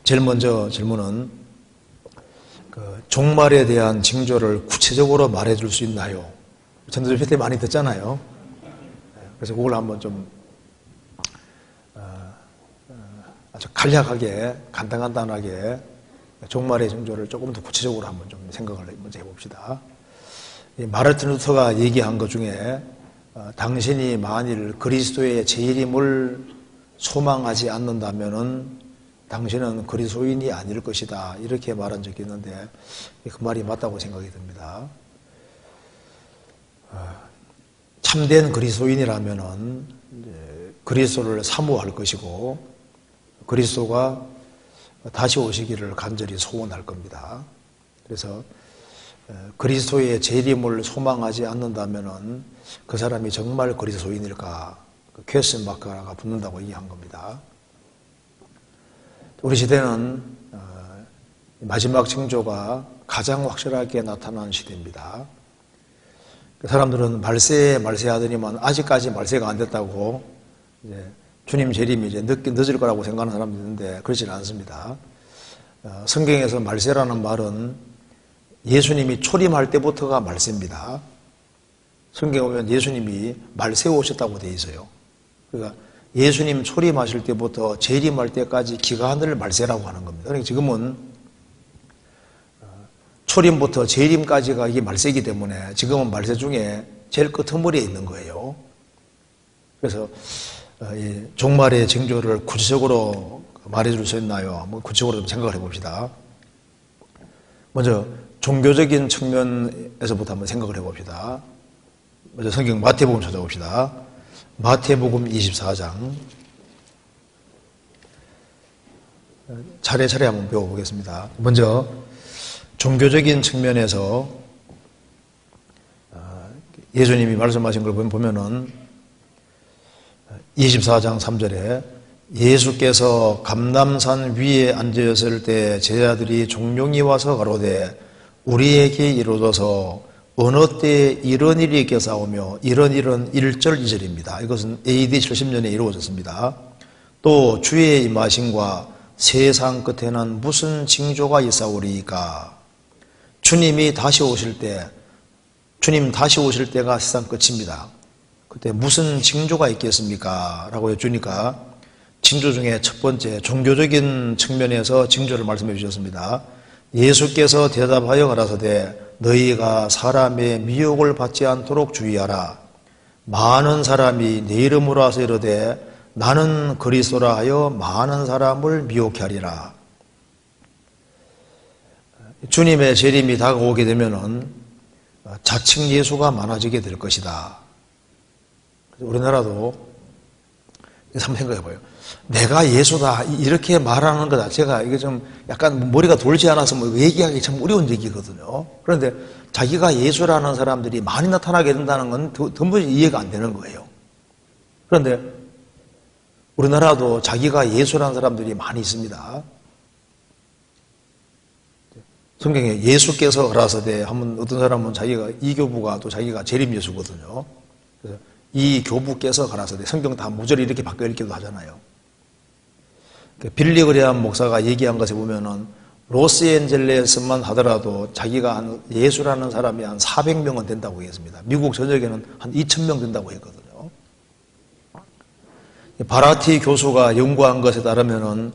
제일 먼저 질문은 종말에 대한 징조를 구체적으로 말해줄 수 있나요? 전도서 때 많이 듣잖아요. 그래서 그걸 한번 좀 아주 간략하게 간단하게 종말의 징조를 조금 더 구체적으로 한번 좀 생각을 먼저 해봅시다. 마르틴 루터가 얘기한 것 중에 당신이 만일 그리스도의 재림을 소망하지 않는다면은 당신은 그리스도인이 아닐 것이다, 이렇게 말한 적이 있는데 그 말이 맞다고 생각이 듭니다. 참된 그리스도인이라면은 그리스도를 사모할 것이고 그리스도가 다시 오시기를 간절히 소원할 겁니다. 그래서 그리스도의 재림을 소망하지 않는다면은 그 사람이 정말 그리스도인일까? 퀘스천 마크가 붙는다고 얘기한 겁니다. 우리 시대는 마지막 징조가 가장 확실하게 나타난 시대입니다. 사람들은 말세하더니만 아직까지 말세가 안 됐다고 이제 주님 재림이 이제 늦을 거라고 생각하는 사람도 있는데 그렇지는 않습니다. 성경에서 말세라는 말은 예수님이 초림할 때부터가 말세입니다. 성경에 보면 예수님이 말세 오셨다고 되어 있어요. 그러니까 예수님 초림하실 때부터 재림할 때까지 기간을 말세라고 하는 겁니다. 그러니까 지금은 초림부터 재림까지가 이게 말세이기 때문에 지금은 말세 중에 제일 끄트머리에 있는 거예요. 그래서 이 종말의 징조를 구체적으로 말해줄 수 있나요? 한번 구체적으로 좀 생각을 해봅시다. 먼저 종교적인 측면에서부터 한번 생각을 해봅시다. 먼저 성경 마태복음 찾아봅시다. 마태복음 24장 차례차례 한번 배워보겠습니다. 먼저 종교적인 측면에서 예수님이 말씀하신 걸 보면은 24장 3절에 예수께서 감람산 위에 앉으셨을 때 제자들이 종룡이 와서 가로되 우리에게 이루어져서 어느 때에 이런 일이 있겠사오며 이런 일은 1절 2절입니다. 이것은 AD 70년에 이루어졌습니다. 또 주의 임하심과 세상 끝에는 무슨 징조가 있사오리이까? 주님 다시 오실 때가 세상 끝입니다. 그때 무슨 징조가 있겠습니까? 라고 여쭈니까 징조 중에 첫 번째 종교적인 측면에서 징조를 말씀해 주셨습니다. 예수께서 대답하여 가라사대 너희가 사람의 미혹을 받지 않도록 주의하라. 많은 사람이 내 이름으로 와서 이르되 나는 그리스도라 하여 많은 사람을 미혹해 하리라. 주님의 재림이 다가오게 되면은 자칭 예수가 많아지게 될 것이다. 우리나라도 한번 생각해 봐요. 내가 예수다 이렇게 말하는 것 자체가 이게 좀 약간 머리가 돌지 않아서 뭐 얘기하기 참 어려운 얘기거든요. 그런데 자기가 예수라는 사람들이 많이 나타나게 된다는 건 도무지 이해가 안 되는 거예요. 그런데 우리나라도 자기가 예수라는 사람들이 많이 있습니다. 성경에 예수께서 가라사대 하면 어떤 사람은 자기가 이 교부가 또 자기가 재림 예수거든요. 그래서 이 교부께서 가라사대 성경 다 모조리 이렇게 바꿔 읽기도 하잖아요. 빌리 그레함 목사가 얘기한 것에 보면은 로스앤젤레스만 하더라도 자기가 한 예수라는 사람이 한 400명은 된다고 했습니다. 미국 전역에는 한 2,000명 된다고 했거든요. 바라티 교수가 연구한 것에 따르면은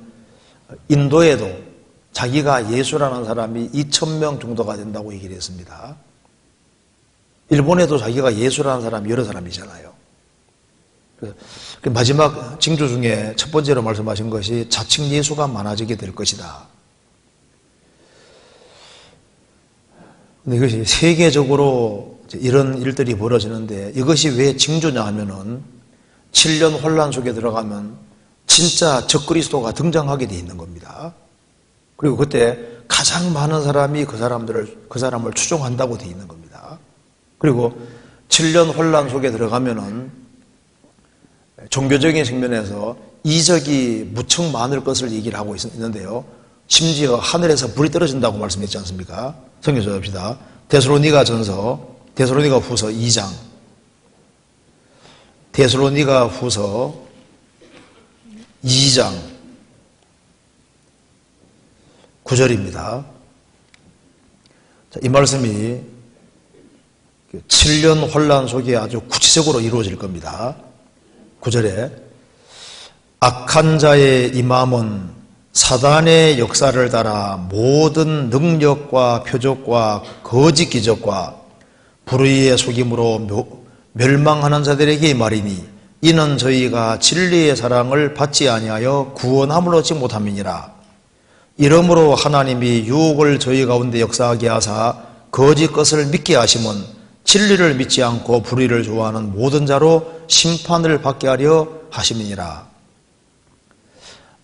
인도에도 자기가 예수라는 사람이 2,000명 정도가 된다고 얘기를 했습니다. 일본에도 자기가 예수라는 사람이 여러 사람이잖아요. 마지막 징조 중에 첫 번째로 말씀하신 것이 자칭 예수가 많아지게 될 것이다. 근데 이것이 세계적으로 이런 일들이 벌어지는데 이것이 왜 징조냐 하면은 7년 혼란 속에 들어가면 진짜 적그리스도가 등장하게 돼 있는 겁니다. 그리고 그때 가장 많은 사람이 그 사람을 추종한다고 돼 있는 겁니다. 그리고 7년 혼란 속에 들어가면은 종교적인 측면에서 이적이 무척 많을 것을 얘기를 하고 있는데요. 심지어 하늘에서 불이 떨어진다고 말씀했지 않습니까? 성경 찾아봅시다. 데살로니가 후서 2장. 데살로니가 후서 2장 9절입니다. 이 말씀이 7년 혼란 속에 아주 구체적으로 이루어질 겁니다. 9절에 악한 자의 이 마음은 사단의 역사를 따라 모든 능력과 표적과 거짓 기적과 불의의 속임으로 멸망하는 자들에게 말이니 이는 저희가 진리의 사랑을 받지 아니하여 구원함을 얻지 못함이니라. 이러므로 하나님이 유혹을 저희 가운데 역사하게 하사 거짓 것을 믿게 하심은 진리를 믿지 않고 불의를 좋아하는 모든 자로 심판을 받게 하려 하심이니라.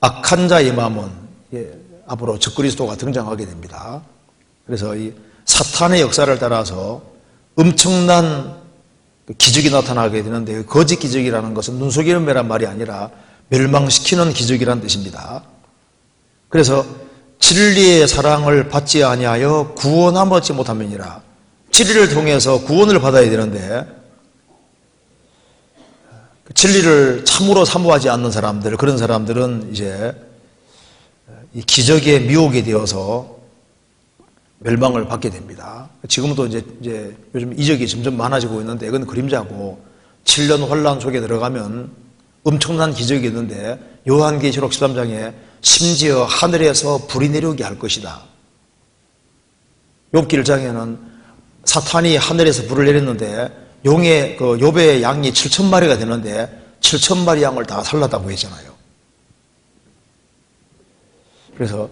악한 자의 마음은 앞으로 적그리스도가 등장하게 됩니다. 그래서 이 사탄의 역사를 따라서 엄청난 기적이 나타나게 되는데, 거짓 기적이라는 것은 눈속이는 매란 말이 아니라 멸망시키는 기적이란 뜻입니다. 그래서 진리의 사랑을 받지 아니하여 구원함을 얻지 못함이니라. 진리를 통해서 구원을 받아야 되는데 진리를 참으로 사모하지 않는 사람들, 그런 사람들은 이제 이 기적에 미혹이 되어서 멸망을 받게 됩니다. 지금도 이제 요즘 이적이 점점 많아지고 있는데 이건 그림자고 7년 혼란 속에 들어가면 엄청난 기적이 있는데 요한계시록 13장에 심지어 하늘에서 불이 내려오게 할 것이다. 욥기 1장에는 사탄이 하늘에서 불을 내렸는데 용의 그 욥의 양이 7,000마리가 되는데 7,000마리 양을 다 살랐다고 했잖아요. 그래서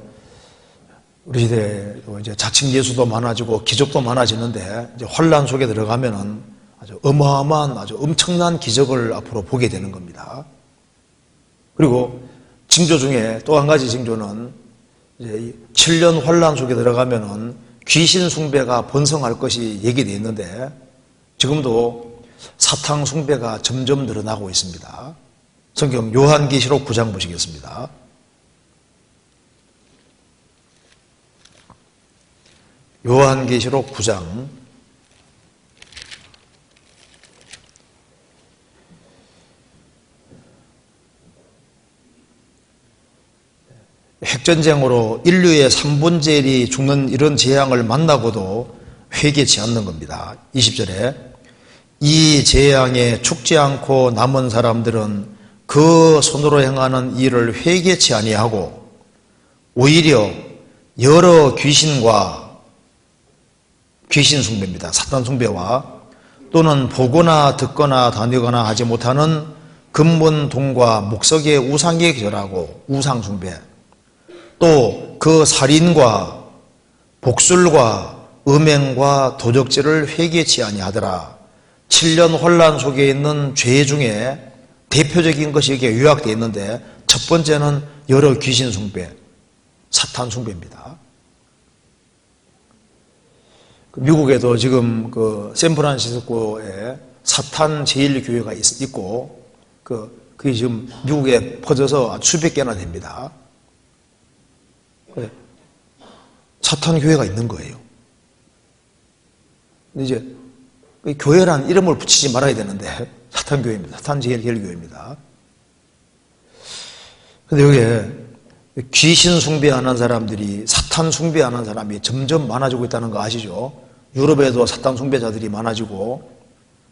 우리 시대에 이제 자칭 예수도 많아지고 기적도 많아지는데 이제 혼란 속에 들어가면은 아주 어마어마한 아주 엄청난 기적을 앞으로 보게 되는 겁니다. 그리고 징조 중에 또 한 가지 징조는 이제 7년 혼란 속에 들어가면은 귀신 숭배가 번성할 것이 얘기되어 있는데 지금도 사탕 숭배가 점점 늘어나고 있습니다. 성경 요한계시록 9장 보시겠습니다. 요한계시록 9장 핵전쟁으로 인류의 3분의 1이 죽는 이런 재앙을 만나고도 회개치 않는 겁니다. 20절에 이 재앙에 죽지 않고 남은 사람들은 그 손으로 행하는 일을 회개치 아니하고 오히려 여러 귀신과 귀신 숭배입니다. 사탄 숭배와 또는 보거나 듣거나 다니거나 하지 못하는 금문 동과 목석의 우상에 절하고 우상 숭배, 또 그 살인과 복술과 음행과 도적질을 회개치 아니하더라. 7년 혼란 속에 있는 죄 중에 대표적인 것이 여기에 요약되어 있는데 첫 번째는 여러 귀신 숭배, 사탄 숭배입니다. 미국에도 지금 그 샌프란시스코에 사탄 제1교회가 있고 그게 지금 미국에 퍼져서 수백 개나 됩니다. 사탄 교회가 있는 거예요. 근데 이제 교회란 이름을 붙이지 말아야 되는데 사탄 교회입니다. 사탄 제1교회입니다. 근데 여기에 귀신 숭배하는 사람들이, 사탄 숭배하는 사람이 점점 많아지고 있다는 거 아시죠? 유럽에도 사탄 숭배자들이 많아지고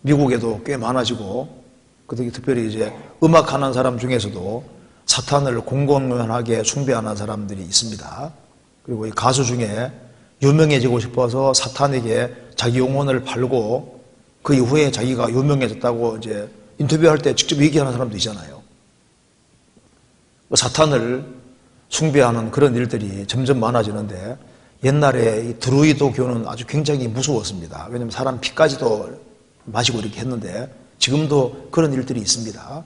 미국에도 꽤 많아지고, 특별히 이제 음악하는 사람 중에서도 사탄을 공공연하게 숭배하는 사람들이 있습니다. 그리고 이 가수 중에 유명해지고 싶어서 사탄에게 자기 영혼을 팔고 그 이후에 자기가 유명해졌다고 이제 인터뷰할 때 직접 얘기하는 사람도 있잖아요. 사탄을 숭배하는 그런 일들이 점점 많아지는데 옛날에 이 드루이도교는 아주 굉장히 무서웠습니다. 왜냐하면 사람 피까지도 마시고 이렇게 했는데 지금도 그런 일들이 있습니다.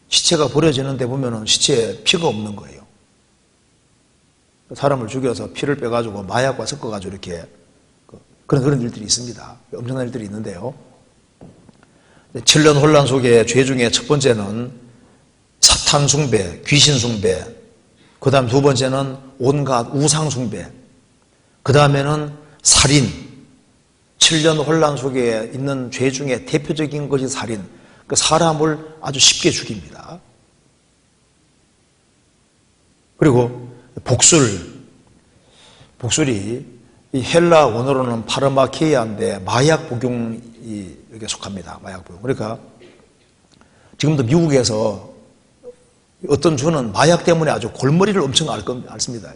시체가 버려지는 데 보면은 시체에 피가 없는 거예요. 사람을 죽여서 피를 빼가지고 마약과 섞어가지고 이렇게 그런 일들이 있습니다. 엄청난 일들이 있는데요. 7년 혼란 속의 죄 중에 첫 번째는 사탄 숭배, 귀신 숭배, 그 다음 두 번째는 온갖 우상 숭배, 그 다음에는 살인. 7년 혼란 속에 있는 죄 중에 대표적인 것이 살인. 그 사람을 아주 쉽게 죽입니다. 그리고 복술. 복술이 이 헬라 원어로는 파르마케이아인데 마약 복용이 이렇게 속합니다. 마약 복용. 그러니까 지금도 미국에서 어떤 주는 마약 때문에 아주 골머리를 엄청 앓습니다.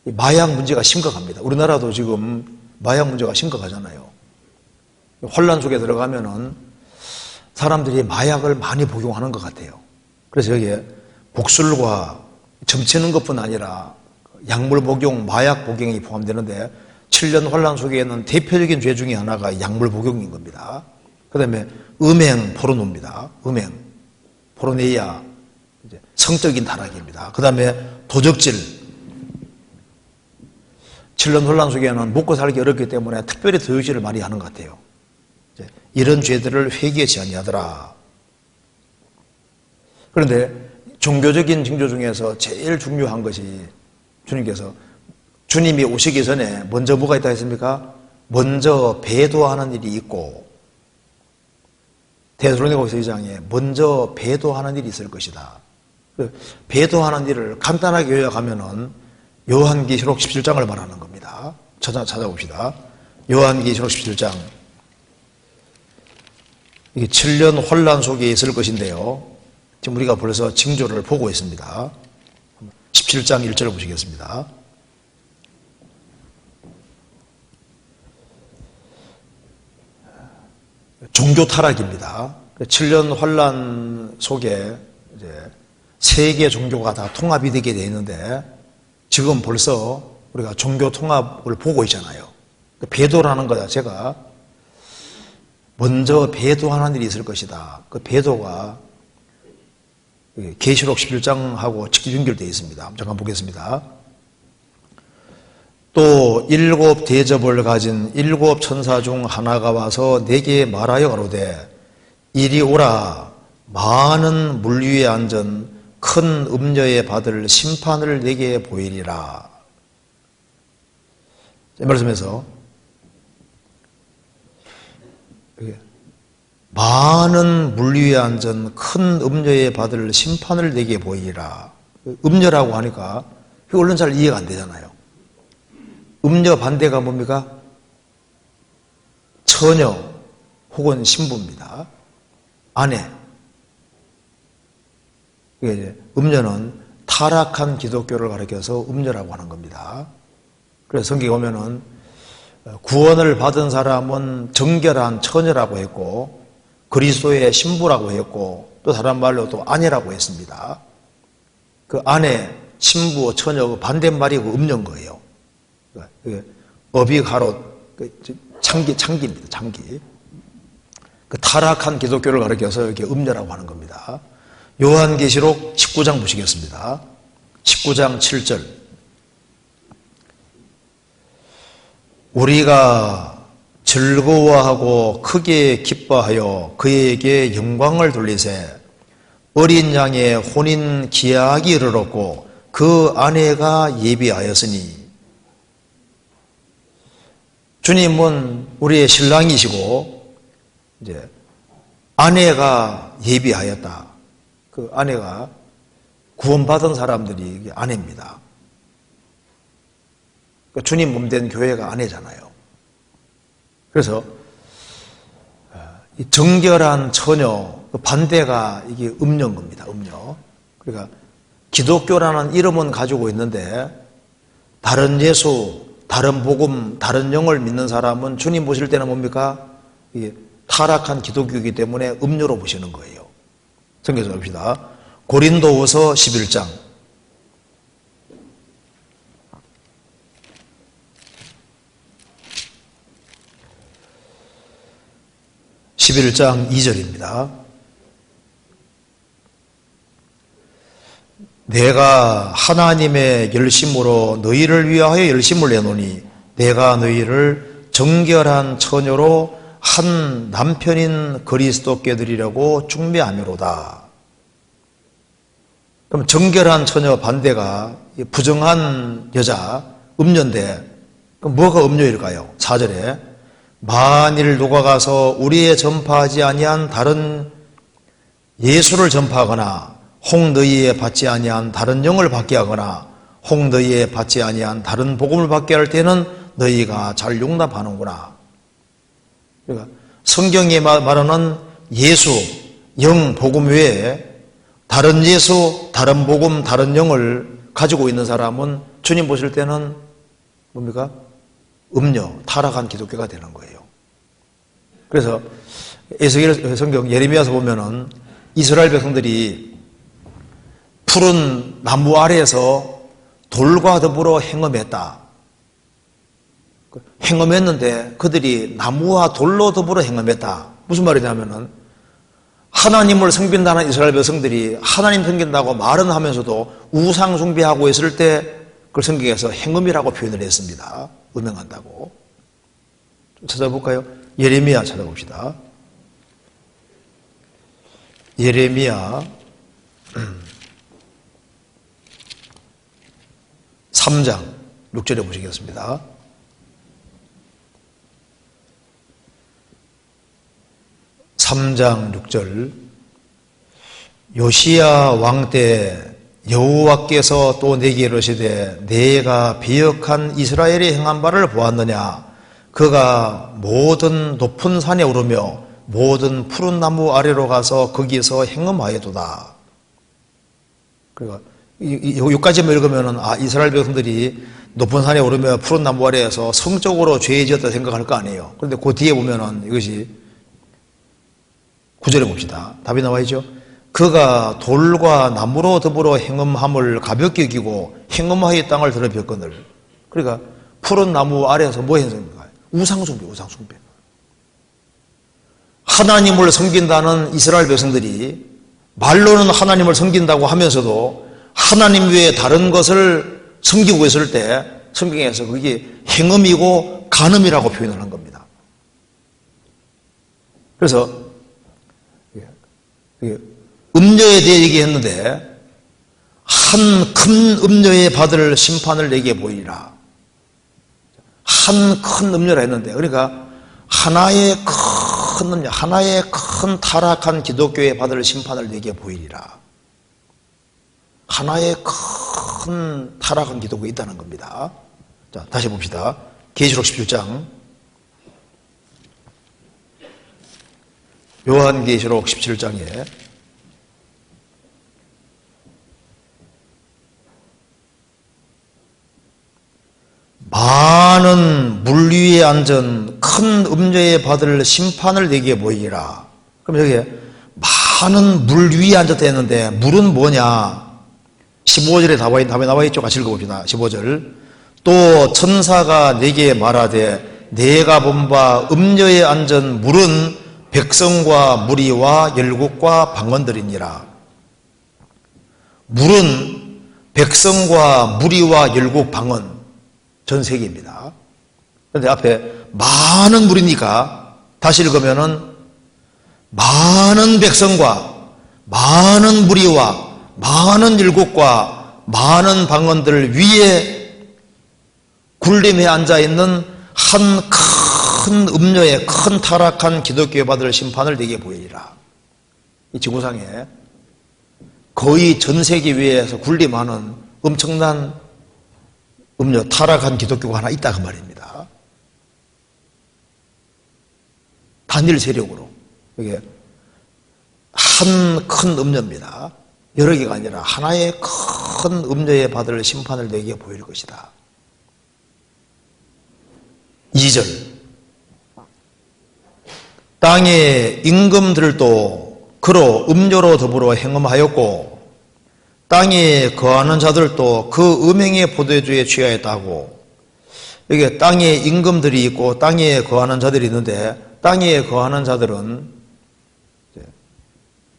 마약 문제가 심각합니다. 우리나라도 지금 마약 문제가 심각하잖아요. 혼란 속에 들어가면은 사람들이 마약을 많이 복용하는 것 같아요. 그래서 여기에 복술과 점치는 것뿐 아니라 약물 복용, 마약 복용이 포함되는데 7년 혼란 속에는 대표적인 죄 중에 하나가 약물 복용인 겁니다. 그 다음에 음행, 포르노입니다. 음행, 포르네이아, 성적인 타락입니다. 그 다음에 도적질. 7년 혼란 속에는 먹고 살기 어렵기 때문에 특별히 도적질을 많이 하는 것 같아요. 이런 죄들을 회개하지 아니하더라. 그런데 종교적인 징조 중에서 제일 중요한 것이 주님께서 주님이 오시기 전에 먼저 뭐가 있다 했습니까? 먼저 배도하는 일이 있고 데살로니가후서 2장에 먼저 배도하는 일이 있을 것이다. 배도하는 일을 간단하게 요약하면은 요한계시록 17장을 말하는 겁니다. 찾아봅시다. 요한계시록 17장. 이게 7년 혼란 속에 있을 것인데요. 지금 우리가 벌써 징조를 보고 있습니다. 17장 1절을 보시겠습니다. 종교 타락입니다. 7년 혼란 속에 이제 세계 종교가 다 통합이 되게 되어 있는데 지금 벌써 우리가 종교 통합을 보고 있잖아요. 배도라는 것 자체가 먼저 배도하는 일이 있을 것이다. 그 배도가 계시록 11장하고 직접 연결되어 있습니다. 잠깐 보겠습니다. 또 7 대접을 가진 7 천사 중 하나가 와서 내게 말하여 가로되 이리 오라 많은 물 위에 앉은 큰 음녀에 받을 심판을 내게 보이리라. 이 말씀에서 많은 물 위에 앉은 큰 음녀에 받을 심판을 내게 보이리라. 음녀라고 하니까 얼른 잘 이해가 안 되잖아요. 음녀 반대가 뭡니까? 처녀 혹은 신부입니다. 아내. 음녀는 타락한 기독교를 가리켜서 음녀라고 하는 겁니다. 그래서 성경에 보면은 구원을 받은 사람은 정결한 처녀라고 했고 그리스도의 신부라고 했고 또 다른 말로 또 아내라고 했습니다. 그 아내, 신부, 처녀 그 반대말이 그 음녀인 거예요. 어비가롯 창기입니다. 창기. 그 타락한 기독교를 가리켜서 이렇게 음녀라고 하는 겁니다. 요한계시록 19장 보시겠습니다. 19장 7절. 우리가 즐거워하고 크게 기뻐하여 그에게 영광을 돌리세 어린 양의 혼인 기약이 이르렀고 그 아내가 예비하였으니. 주님은 우리의 신랑이시고 이제 아내가 예비하였다. 그 아내가 구원받은 사람들이 아내입니다. 주님 몸된 교회가 아내잖아요. 그래서 정결한 처녀 반대가 이게 음녀인 겁니다. 음녀. 그러니까 기독교라는 이름은 가지고 있는데 다른 예수, 다른 복음, 다른 영을 믿는 사람은 주님 보실 때는 뭡니까? 이게 타락한 기독교이기 때문에 음녀로 보시는 거예요. 성경에서 봅시다. 고린도후서 11장. 11장 2절입니다. 내가 하나님의 열심으로 너희를 위하여 열심을 내노니 내가 너희를 정결한 처녀로 한 남편인 그리스도께 드리려고 중매하미로다. 그럼 정결한 처녀 반대가 부정한 여자, 음녀인데 그럼 뭐가 음녀일까요? 4절에 만일 누가 가서 우리의 전파하지 아니한 다른 예수를 전파하거나 혹 너희에 받지 아니한 다른 영을 받게 하거나 혹 너희에 받지 아니한 다른 복음을 받게 할 때는 너희가 잘 용납하는구나. 그러니까 성경에 말하는 예수, 영, 복음 외에 다른 예수, 다른 복음, 다른 영을 가지고 있는 사람은 주님 보실 때는 뭡니까? 음녀, 타락한 기독교가 되는 거예요. 그래서 에스겔 성경 예레미야서 보면은 이스라엘 백성들이 푸른 나무 아래에서 돌과 더불어 행음했다. 행음했는데 그들이 나무와 돌로 더불어 행음했다. 무슨 말이냐면은 하나님을 섬긴다는 이스라엘 백성들이 하나님 섬긴다고 말은 하면서도 우상 숭배하고 있을 때 그걸 성경에서 행음이라고 표현을 했습니다. 음행한다고. 좀 찾아볼까요? 예레미야 찾아봅시다. 예레미야 3장 6절에 보시겠습니다. (3장 6절) 요시야 왕 때 여호와께서 또 내게 이르시되 내가 비역한 이스라엘이 행한 바를 보았느냐. 그가 모든 높은 산에 오르며 모든 푸른 나무 아래로 가서 거기서 행음하였도다. 그러니까 여기까지만 읽으면은 이스라엘 백성들이 높은 산에 오르며 푸른 나무 아래에서 성적으로 죄 지었다 생각할 거 아니에요. 그런데 그 뒤에 보면은 이것이 9절에 봅시다. 답이 나와 있죠. 그가 돌과 나무로 더불어 행음함을 가볍게 여기고 행음하의 땅을 더럽혔거늘. 그러니까 푸른 나무 아래에서 뭐 했습니까? 우상숭배. 하나님을 섬긴다는 이스라엘 백성들이 말로는 하나님을 섬긴다고 하면서도 하나님 외에 다른 것을 섬기고 있을 때 성경에서 그게 행음이고 간음이라고 표현을 한 겁니다. 그래서 음녀에 대해 얘기했는데 한 큰 음녀에 받을 심판을 내게 보이리라. 한 큰 음녀라 했는데 그러니까 하나의 큰 음녀, 하나의 큰 타락한 기독교에 받을 심판을 내게 보이리라. 하나의 큰 타락한 기독교가 있다는 겁니다. 자, 다시 봅시다. 계시록 17장 요한계시록 17장에 많은 물 위에 앉은 큰 음녀에 받을 심판을 내게 보이리라. 그럼 여기 많은 물 위에 앉았다 했는데 물은 뭐냐? 15절에 답이 나와 있죠. 같이 읽어봅시다. 15절. 또 천사가 내게 말하되 내가 본 바 음녀에 앉은 물은 백성과 무리와 열국과 방언들이니라. 물은 백성과 무리와 열국 방언 전 세계입니다. 그런데 앞에 많은 물이니까 다시 읽으면은 많은 백성과 많은 무리와 많은 열국과 많은 방언들 위에 굴림에 앉아있는 한 큰 음녀의 큰 타락한 기독교에 받을 심판을 내게 보이리라. 이 지구상에 거의 전 세계 위에서 굴림하는 엄청난 음녀, 타락한 기독교가 하나 있다 그 말입니다. 단일 세력으로. 이게 한 큰 음녀입니다. 여러 개가 아니라 하나의 큰 음녀에 받을 심판을 내게 보일 것이다. 2절. 땅의 임금들도 그로 음녀로 더불어 행음하였고 땅에 거하는 자들도 그 음행의 포도주에 취하였다고. 이게 땅에 임금들이 있고 땅에 거하는 자들이 있는데 땅에 거하는 자들은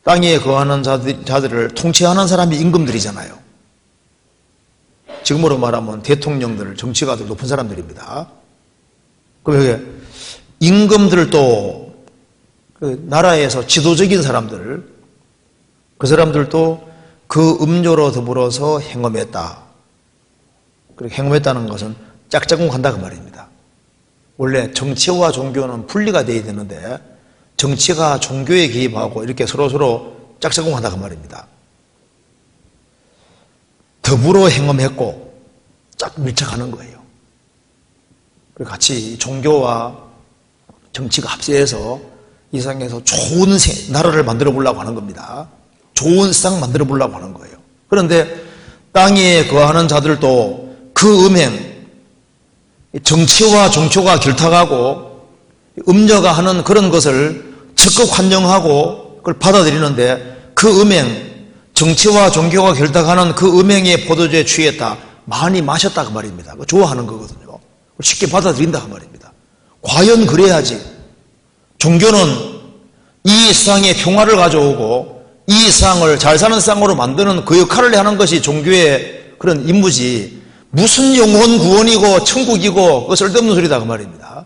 땅에 거하는 자들을 통치하는 사람이 임금들이잖아요. 지금으로 말하면 대통령들, 정치가들 높은 사람들입니다. 그럼 여기 임금들도 그 나라에서 지도적인 사람들, 그 사람들도 그 음료로 더불어서 행음했다. 그렇게 행음했다는 것은 짝짝꿍 한다 그 말입니다. 원래 정치와 종교는 분리가 되어야 되는데 정치가 종교에 개입하고 이렇게 서로 짝짝꿍 한다 그 말입니다. 더불어 행음했고 쫙 밀착하는 거예요. 그리고 같이 종교와 정치가 합세해서 이 세상에서 좋은 나라를 만들어 보려고 하는 겁니다. 좋은 세상 만들어 보려고 하는 거예요. 그런데 땅에 거하는 자들도 그 음행, 정치와 종교가 결탁하고 음녀가 하는 그런 것을 적극 환영하고 그걸 받아들이는데 그 음행, 정치와 종교가 결탁하는 그 음행의 포도주에 취했다. 많이 마셨다 그 말입니다. 좋아하는 거거든요. 쉽게 받아들인다 그 말입니다. 과연 그래야지. 종교는 이 세상에 평화를 가져오고 이 세상을 잘 사는 세상으로 만드는 그 역할을 하는 것이 종교의 그런 임무지, 무슨 영혼 구원이고 천국이고 그 쓸데없는 소리다 그 말입니다.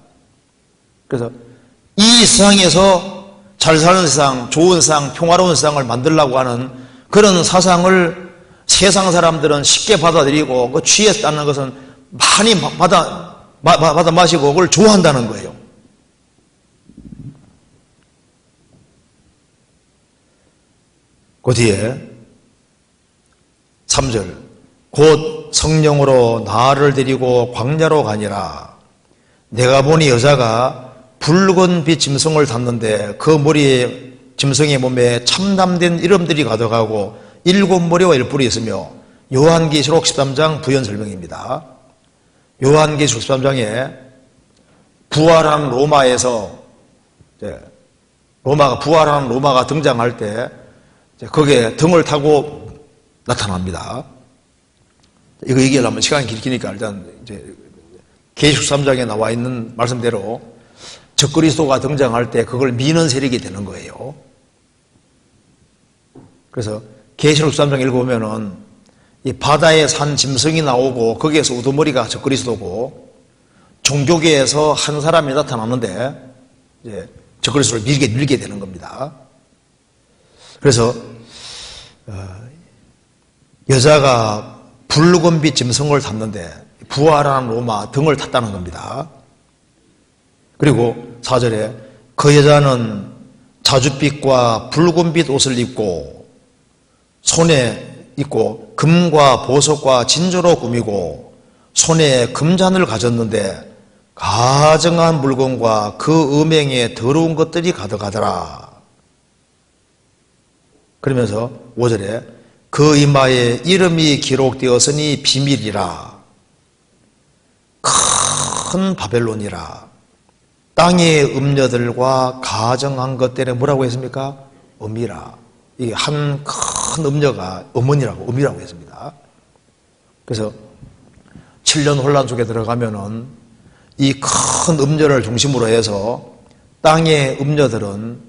그래서 이 세상에서 잘 사는 세상, 좋은 세상, 평화로운 세상을 만들려고 하는 그런 사상을 세상 사람들은 쉽게 받아들이고 그 취했다는 것은 많이 받아 마시고 그걸 좋아한다는 거예요. 그 뒤에 3절, 곧 성령으로 나를 데리고 광야로 가니라. 내가 보니 여자가 붉은 빛 짐승을 탔는데 그 머리에 짐승의 몸에 참담된 이름들이 가득하고 7머리와 1뿔이 있으며, 요한계시록 13장 부연 설명입니다. 요한계시록 13장에 부활한 로마에서 부활한 로마가 등장할 때 거기에 등을 타고 나타납니다. 이거 얘기하려면 시간이 길니까 일단 계시록 13장에 나와 있는 말씀대로 적그리스도가 등장할 때 그걸 미는 세력이 되는 거예요. 그래서 계시록 13장 읽어보면은 이 바다에 산 짐승이 나오고 거기에서 우두머리가 적그리스도고, 종교계에서 한 사람이 나타나는데 이제 적그리스도를 밀게 되는 겁니다. 그래서 여자가 붉은 빛 짐승을 탔는데 부활한 로마 등을 탔다는 겁니다. 그리고 4절에 그 여자는 자줏빛과 붉은빛 옷을 입고 손에 있고 금과 보석과 진주로 꾸미고 손에 금잔을 가졌는데 가증한 물건과 그 음행에 더러운 것들이 가득하더라. 그러면서 5절에 그 이마에 이름이 기록되었으니 비밀이라, 큰 바벨론이라, 땅의 음녀들과 가증한 것들에 뭐라고 했습니까? 음이라. 이게 한 큰 음녀가 음이라고 했습니다. 그래서 7년 혼란 속에 들어가면은 이 큰 음녀를 중심으로 해서 땅의 음녀들은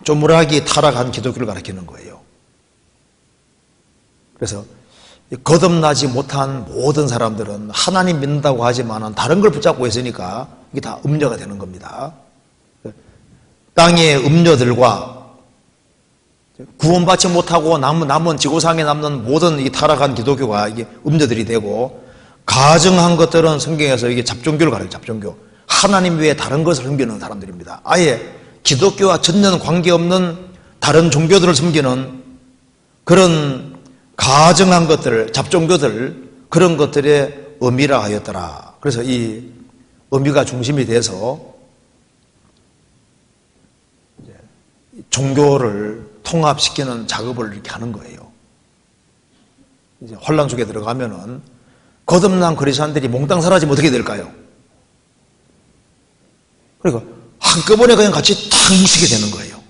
쪼무라기 타락한 기독교를 가리키는 거예요. 그래서 거듭나지 못한 모든 사람들은 하나님 믿는다고 하지만 다른 걸 붙잡고 있으니까 이게 다 음녀가 되는 겁니다. 땅의 음녀들과 구원받지 못하고 남은 지구상에 남는 모든 이 타락한 기독교가 이게 음녀들이 되고, 가증한 것들은 성경에서 이게 잡종교를 가리켜요. 잡종교. 하나님 외에 다른 것을 섬기는 사람들입니다. 아예 기독교와 전혀 관계없는 다른 종교들을 섬기는 그런 가증한 것들, 잡종교들, 그런 것들의 음이라 하였더라. 그래서 이 음이가 중심이 돼서 종교를 통합시키는 작업을 이렇게 하는 거예요. 이제 혼란 속에 들어가면은 거듭난 그리스도인들이 몽땅 사라지면 어떻게 될까요? 그러니까 한꺼번에 그냥 같이 탁 뭉치게 되는 거예요.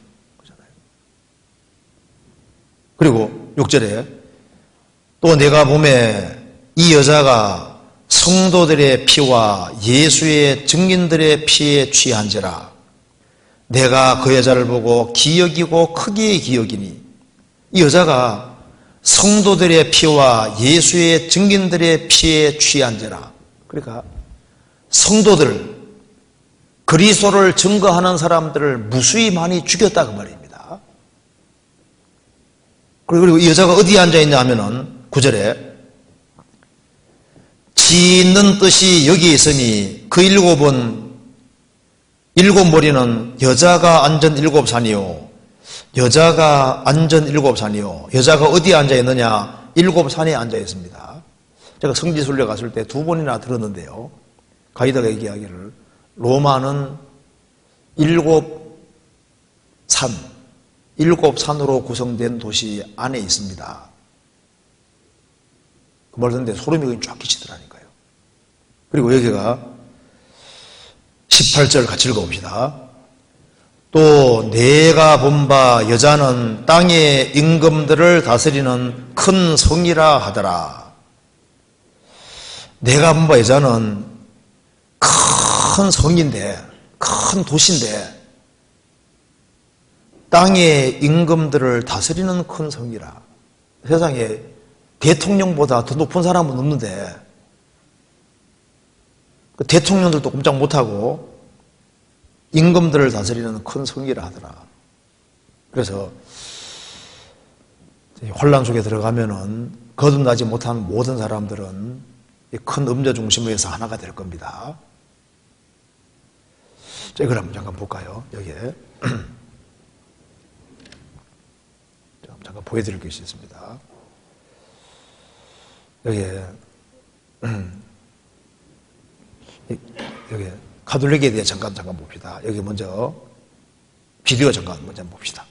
그리고 6절에 또 내가 보매 이 여자가 성도들의 피와 예수의 증인들의 피에 취한지라. 내가 그 여자를 보고 기억이고 크게 기억이니, 이 여자가 성도들의 피와 예수의 증인들의 피에 취한지라. 그러니까 성도들, 그리스도를 증거하는 사람들을 무수히 많이 죽였다 그 말입니다. 그리고 이 여자가 어디에 앉아있냐 하면은 9절에 지 있는 뜻이 여기 있으니 그 일곱 머리는 여자가 앉은 7산이요. 여자가 앉은 7산이요. 여자가 어디에 앉아있느냐? 7산에 앉아있습니다. 제가 성지순례 갔을 때 2번이나 들었는데요. 가이드가 얘기하기를 로마는 7산으로 구성된 도시 안에 있습니다. 그 말 듣는데 소름이 쫙 끼치더라니까요. 그리고 여기가 18절 같이 읽어봅시다. 또 내가 본 바 여자는 땅의 임금들을 다스리는 큰 성이라 하더라. 내가 본 바 여자는 큰 성인데, 큰 도시인데 땅의 임금들을 다스리는 큰 성이라. 세상에 대통령보다 더 높은 사람은 없는데 그 대통령들도 꼼짝 못하고 임금들을 다스리는 큰 성이라 하더라. 그래서 혼란 속에 들어가면은 거듭나지 못한 모든 사람들은 이 큰 음녀 중심에서 하나가 될 겁니다. 자, 이걸 한번 잠깐 볼까요? 여기에 잠깐 보여드릴 것이 있습니다. 여기에 여기 가톨릭에 대해 잠깐 봅시다. 여기 먼저 비디오 잠깐 먼저 봅시다.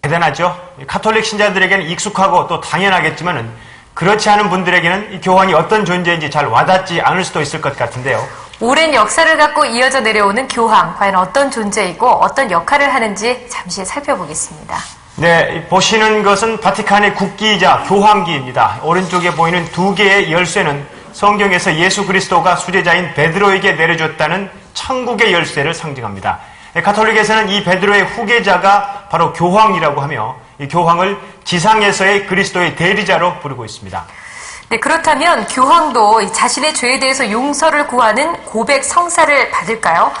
대단하죠? 가톨릭 신자들에게는 익숙하고 또 당연하겠지만은 그렇지 않은 분들에게는 이 교황이 어떤 존재인지 잘 와닿지 않을 수도 있을 것 같은데요. 오랜 역사를 갖고 이어져 내려오는 교황, 과연 어떤 존재이고 어떤 역할을 하는지 잠시 살펴보겠습니다. 네, 보시는 것은 바티칸의 국기이자 교황기입니다. 오른쪽에 보이는 2개의 열쇠는 성경에서 예수 그리스도가 수제자인 베드로에게 내려줬다는 천국의 열쇠를 상징합니다. 가톨릭에서는 이 베드로의 후계자가 바로 교황이라고 하며 이 교황을 지상에서의 그리스도의 대리자로 부르고 있습니다. 네, 그렇다면 교황도 자신의 죄에 대해서 용서를 구하는 고백 성사를 받을까요?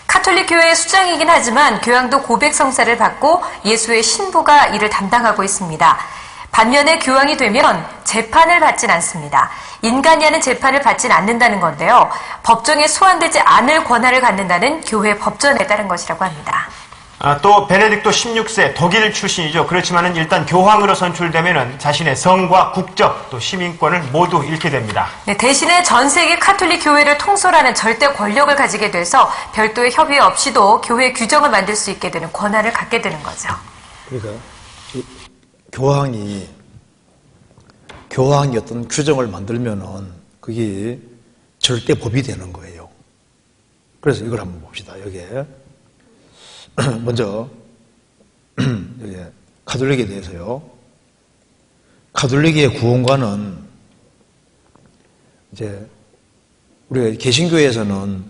가톨릭 교회의 수장이긴 하지만 교황도 고백 성사를 받고 예수의 신부가 이를 담당하고 있습니다. 반면에 교황이 되면 재판을 받진 않습니다. 인간이 하는 재판을 받진 않는다는 건데요. 법정에 소환되지 않을 권한을 갖는다는 교회 법전에 따른 것이라고 합니다. 또 베네딕토 16세 독일 출신이죠. 그렇지만은 일단 교황으로 선출되면은 자신의 성과 국적 또 시민권을 모두 잃게 됩니다. 네, 대신에 전 세계 가톨릭 교회를 통솔하는 절대 권력을 가지게 돼서 별도의 협의 없이도 교회 규정을 만들 수 있게 되는 권한을 갖게 되는 거죠. 그러니까 교황이 어떤 규정을 만들면은 그게 절대 법이 되는 거예요. 그래서 이걸 한번 봅시다. 여기에 먼저 여기 가톨릭에 대해서요. 가톨릭의 구원관은 이제 우리가 개신교에서는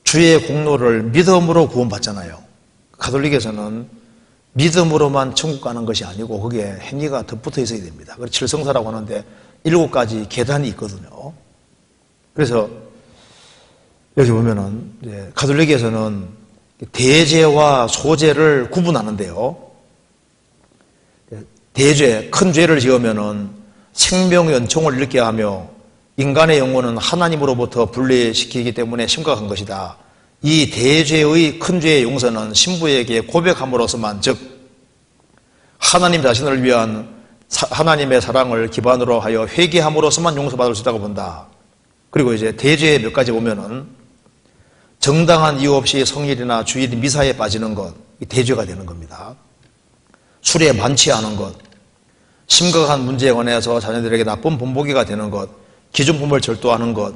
주의 공로를 믿음으로 구원받잖아요. 가톨릭에서는 믿음으로만 천국 가는 것이 아니고 거기에 행위가 덧붙어 있어야 됩니다. 그래서 칠성사라고 하는데 7가지 계단이 있거든요. 그래서 여기 보면은 이제 가톨릭에서는 대죄와 소죄를 구분하는데요. 대죄, 큰 죄를 지으면은 생명연총을 잃게 하며 인간의 영혼은 하나님으로부터 분리시키기 때문에 심각한 것이다. 이 대죄의 큰 죄의 용서는 신부에게 고백함으로써만, 즉 하나님 자신을 위한 하나님의 사랑을 기반으로 하여 회개함으로써만 용서받을 수 있다고 본다. 그리고 이제 대죄의 몇 가지 보면은 정당한 이유 없이 성일이나 주일 미사에 빠지는 것, 이 대죄가 되는 겁니다. 술에 만취하는 것, 심각한 문제에 관해서 자녀들에게 나쁜 본보기가 되는 것, 기준품을 절도하는 것,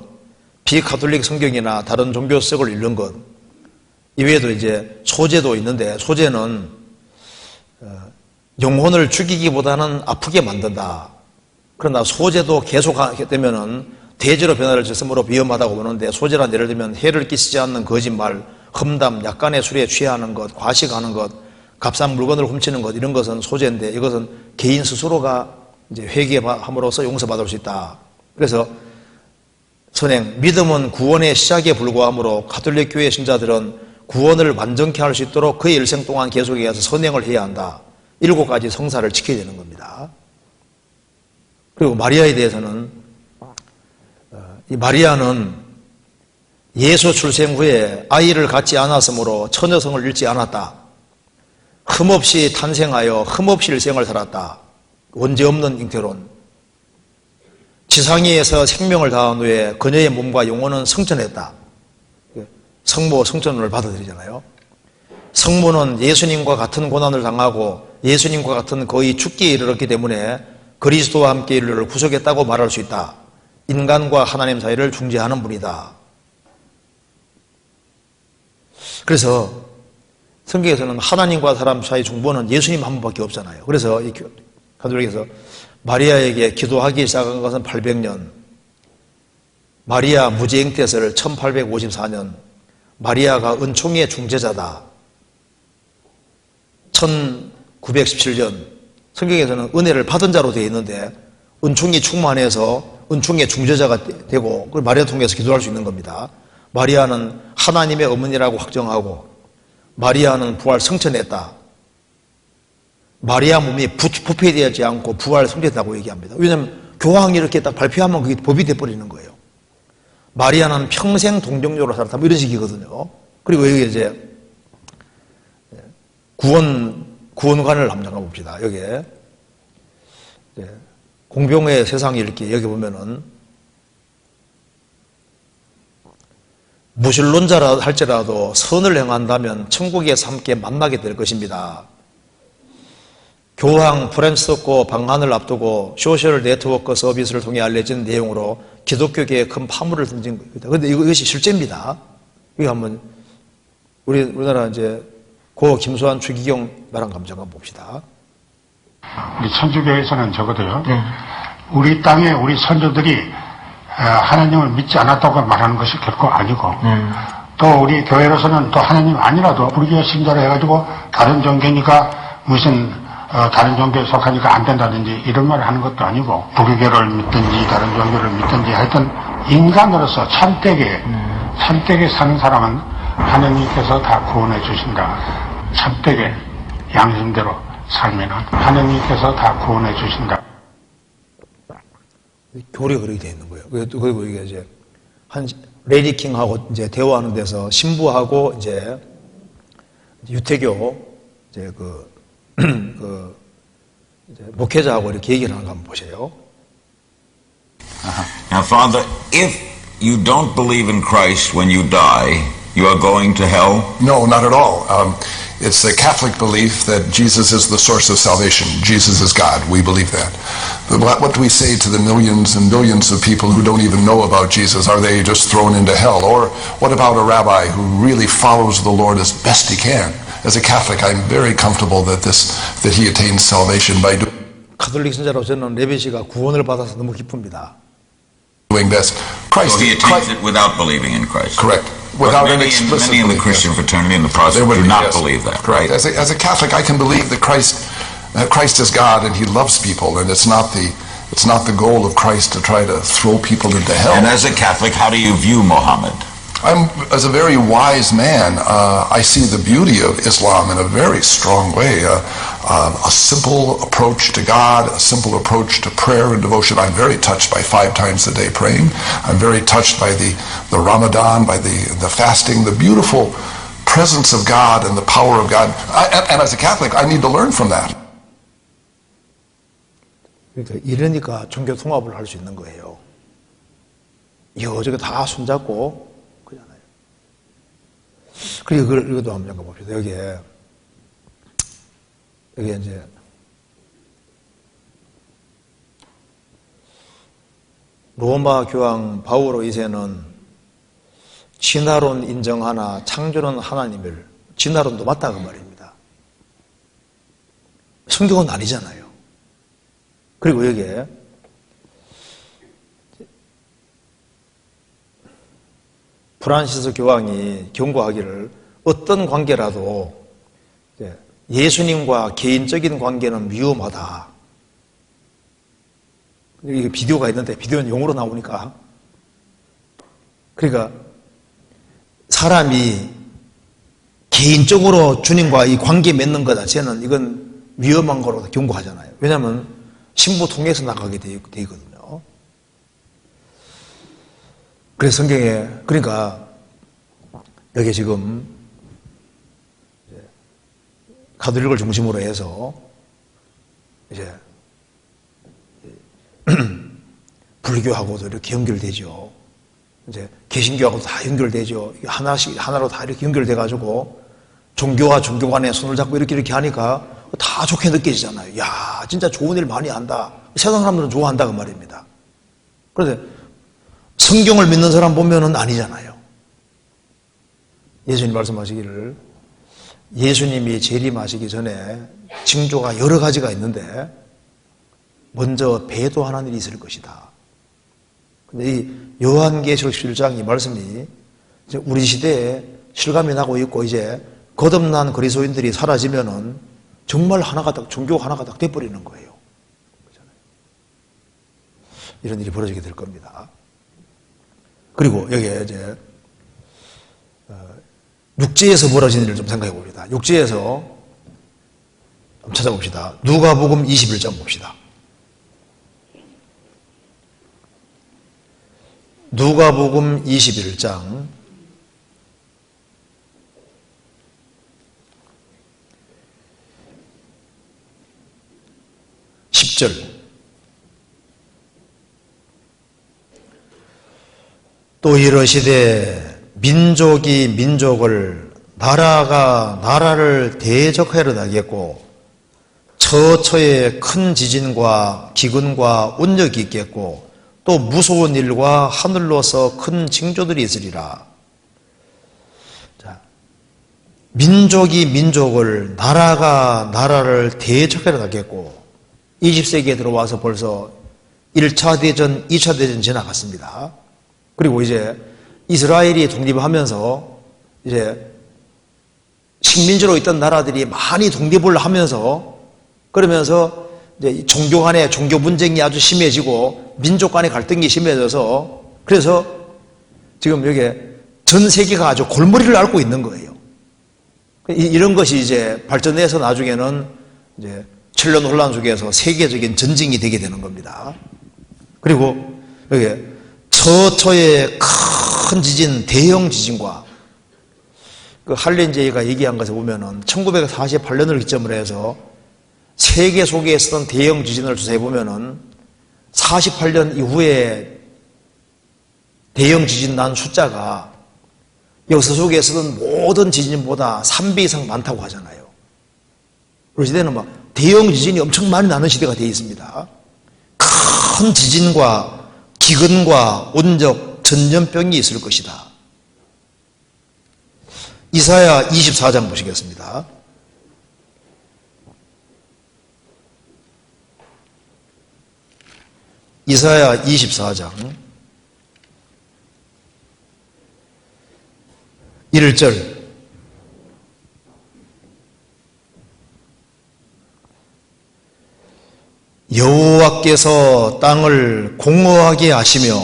비가톨릭 성경이나 다른 종교석을 읽는 것, 이외에도 이제 소죄도 있는데, 소죄는 영혼을 죽이기보다는 아프게 만든다. 그러나 소죄도 계속하게 되면은 대죄로 변화를 줬으므로 위험하다고 보는데, 소죄란 예를 들면 해를 끼치지 않는 거짓말, 험담, 약간의 술에 취하는 것, 과식하는 것, 값싼 물건을 훔치는 것, 이런 것은 소죄인데, 이것은 개인 스스로가 이제 회개함으로써 용서받을 수 있다. 그래서 선행, 믿음은 구원의 시작에 불과하므로 가톨릭 교회 신자들은 구원을 완전케 할 수 있도록 그의 일생 동안 계속해서 선행을 해야 한다. 7가지 성사를 지켜야 되는 겁니다. 그리고 마리아에 대해서는, 이 마리아는 예수 출생 후에 아이를 갖지 않았으므로 처녀성을 잃지 않았다. 흠없이 탄생하여 흠없이 일생을 살았다. 원죄 없는 잉태론. 지상위에서 생명을 다한 후에 그녀의 몸과 영혼은 성천했다. 성모 성천을 받아들이잖아요. 성모는 예수님과 같은 고난을 당하고 예수님과 같은 거의 죽기에 이르렀기 때문에 그리스도와 함께 인류를 구속했다고 말할 수 있다. 인간과 하나님 사이를 중재하는 분이다. 그래서 성경에서는 하나님과 사람 사이 중보는 예수님 한 분밖에 없잖아요. 그래서 이 가톨릭에서 마리아에게 기도하기 시작한 것은 800년, 마리아 무지행태설 1854년, 마리아가 은총의 중재자다. 1917년, 성경에서는 은혜를 받은 자로 되어 있는데 은총이 충만해서 은총의 중재자가 되고 그걸 마리아 통해서 기도할 수 있는 겁니다. 마리아는 하나님의 어머니라고 확정하고 마리아는 부활 성천했다. 마리아 몸이 부패되지 않고 부활 성천했다고 얘기합니다. 왜냐하면 교황이 이렇게 딱 발표하면 그게 법이 돼버리는 거예요. 마리아는 평생 동정녀로 살았다. 뭐 이런 식이거든요. 그리고 여기 이제 구원관을 한번 잠깐 봅시다. 여기에 공병의 세상이 이렇게 여기 보면은 무신론자라 할지라도 선을 행한다면 천국에서 함께 만나게 될 것입니다. 교황 프란시스코 방한을 앞두고 소셜 네트워크 서비스를 통해 알려진 내용으로 기독교계에 큰 파문을 던진 겁니다. 그런데 이것이 실제입니다. 이거 한번 우리나라 이제 고 김수환 추기경 나랑 감정한 봅시다. 우리 천주교에서는 적어도요. 우리 땅에 우리 선조들이 하나님을 믿지 않았다고 말하는 것이 결코 아니고 또 우리 교회로서는 또 하나님 아니라도 불교 신자로 해가지고 다른 종교니까 무슨 다른 종교에 속하니까 안 된다든지 이런 말을 하는 것도 아니고 불교를 믿든지 다른 종교를 믿든지 하여튼 인간으로서 참되게 사는 사람은 하나님께서 다 구원해 주신다. 참되게 양심대로 살면은 하나님께서 다 구원해 주신다. 교리가 그렇게 되어 있는 거예요. 그리고 이게 이제 레이디 킹하고 이제 대화하는 데서 신부하고 이제 유태교 이제 이제 목회자하고 이렇게 얘기를 하는 거 한번 보세요. Now, Father, if you don't believe in Christ when you die, you are going to hell? No, not at all. It's a Catholic belief that Jesus is the source of salvation. Jesus is God. We believe that. But what do we say to the millions and billions of people who don't even know about Jesus? Are they just thrown into hell? Or what about a rabbi who really follows the Lord as best he can? As a Catholic, I'm very comfortable that he attains salvation by 가톨릭 신자로 저는 레베 씨가 구원을 받아서 너무 기쁩니다. doing this. So he attains it without believing in Christ. Correct. But Without an many explicit in the belief, Christian yes. fraternity and the They Protestant would do not yes. believe that, Correct. right? As a Catholic, I can believe that Christ is God and He loves people, and it's not the goal of Christ to try to throw people into hell. And as a Catholic, how do you view Muhammad? As a very wise man, I see the beauty of Islam in a very strong way. A simple approach to God, a simple approach to prayer and devotion. I'm very touched by 5 times a day praying. I'm very touched by the Ramadan, by the fasting, the beautiful presence of God and the power of God. And as a Catholic, I need to learn from that. 그러니까 이러니까 종교 통합을 할 수 있는 거예요. 이거저거 다 손잡고 그러잖아요. 그리고 이것도 한번 잠깐 봅시다. 여기에 이제 로마 교황 바오로 2세는 진화론 인정하나 창조는 하나님을, 진화론도 맞다 그 말입니다. 성경은 아니잖아요. 그리고 여기에 프란시스 교황이 경고하기를 어떤 관계라도 예수님과 개인적인 관계는 위험하다. 이게 비디오가 있는데 비디오는 영어로 나오니까 그러니까 사람이 개인적으로 주님과 이 관계 맺는 것 자체는 이건 위험한 거로 경고하잖아요. 왜냐하면 신부 통해서 나가게 돼 있거든요. 그래서 성경에 그러니까 여기 지금 가톨릭을 중심으로 해서 이제 불교하고도 이렇게 연결되죠. 이제 개신교하고도 다 연결되죠. 하나로 다 이렇게 연결돼가지고 종교와 종교 간에 손을 잡고 이렇게 하니까 다 좋게 느껴지잖아요. 야, 진짜 좋은 일 많이 한다. 세상 사람들은 좋아한다 그 말입니다. 그런데 성경을 믿는 사람 보면은 아니잖아요. 예수님 말씀하시기를 예수님이 재림하시기 전에 징조가 여러 가지가 있는데 먼저 배도하는 일이 있을 것이다. 근데 이 요한계시록 11장 이 말씀이 이제 우리 시대에 실감이 나고 있고 이제 거듭난 그리스도인들이 사라지면은 정말 하나가 딱 종교가 하나가 딱 돼버리는 거예요. 이런 일이 벌어지게 될 겁니다. 그리고 여기에 이제 육지에서 벌어진 일을 좀 생각해 봅니다. 육지에서 한번 찾아봅시다. 누가복음 21장 봅시다. 누가복음 21장 10절. 또 이러시되 민족이 민족을 나라가 나라를 대적하려 하겠고 처처에 큰 지진과 기근과 온역이 있겠고 또 무서운 일과 하늘로서 큰 징조들이 있으리라. 자, 민족이 민족을 나라가 나라를 대적하려 하겠고 20세기에 들어와서 벌써 1차 대전, 2차 대전 지나갔습니다. 그리고 이제 이스라엘이 독립하면서 이제 식민지로 있던 나라들이 많이 독립을 하면서 그러면서 이제 종교 간의 종교 분쟁이 아주 심해지고 민족 간의 갈등이 심해져서 그래서 지금 여기 전 세계가 아주 골머리를 앓고 있는 거예요. 이런 것이 이제 발전해서 나중에는 이제 7년 혼란 속에서 세계적인 전쟁이 되게 되는 겁니다. 그리고 여기 처처의 큰 지진, 대형 지진과 그 할렌제이가 얘기한 것을 보면은 1948년을 기점으로 해서 세계 속에 있었던 대형 지진을 조사해 보면은 48년 이후에 대형 지진 난 숫자가 역사 속에 있었던 모든 지진보다 3배 이상 많다고 하잖아요. 그 시대는 막 대형 지진이 엄청 많이 나는 시대가 되어 있습니다. 큰 지진과 기근과 온적, 전염병이 있을 것이다. 이사야 24장 보시겠습니다. 이사야 24장 1절. 여호와께서 땅을 공허하게 하시며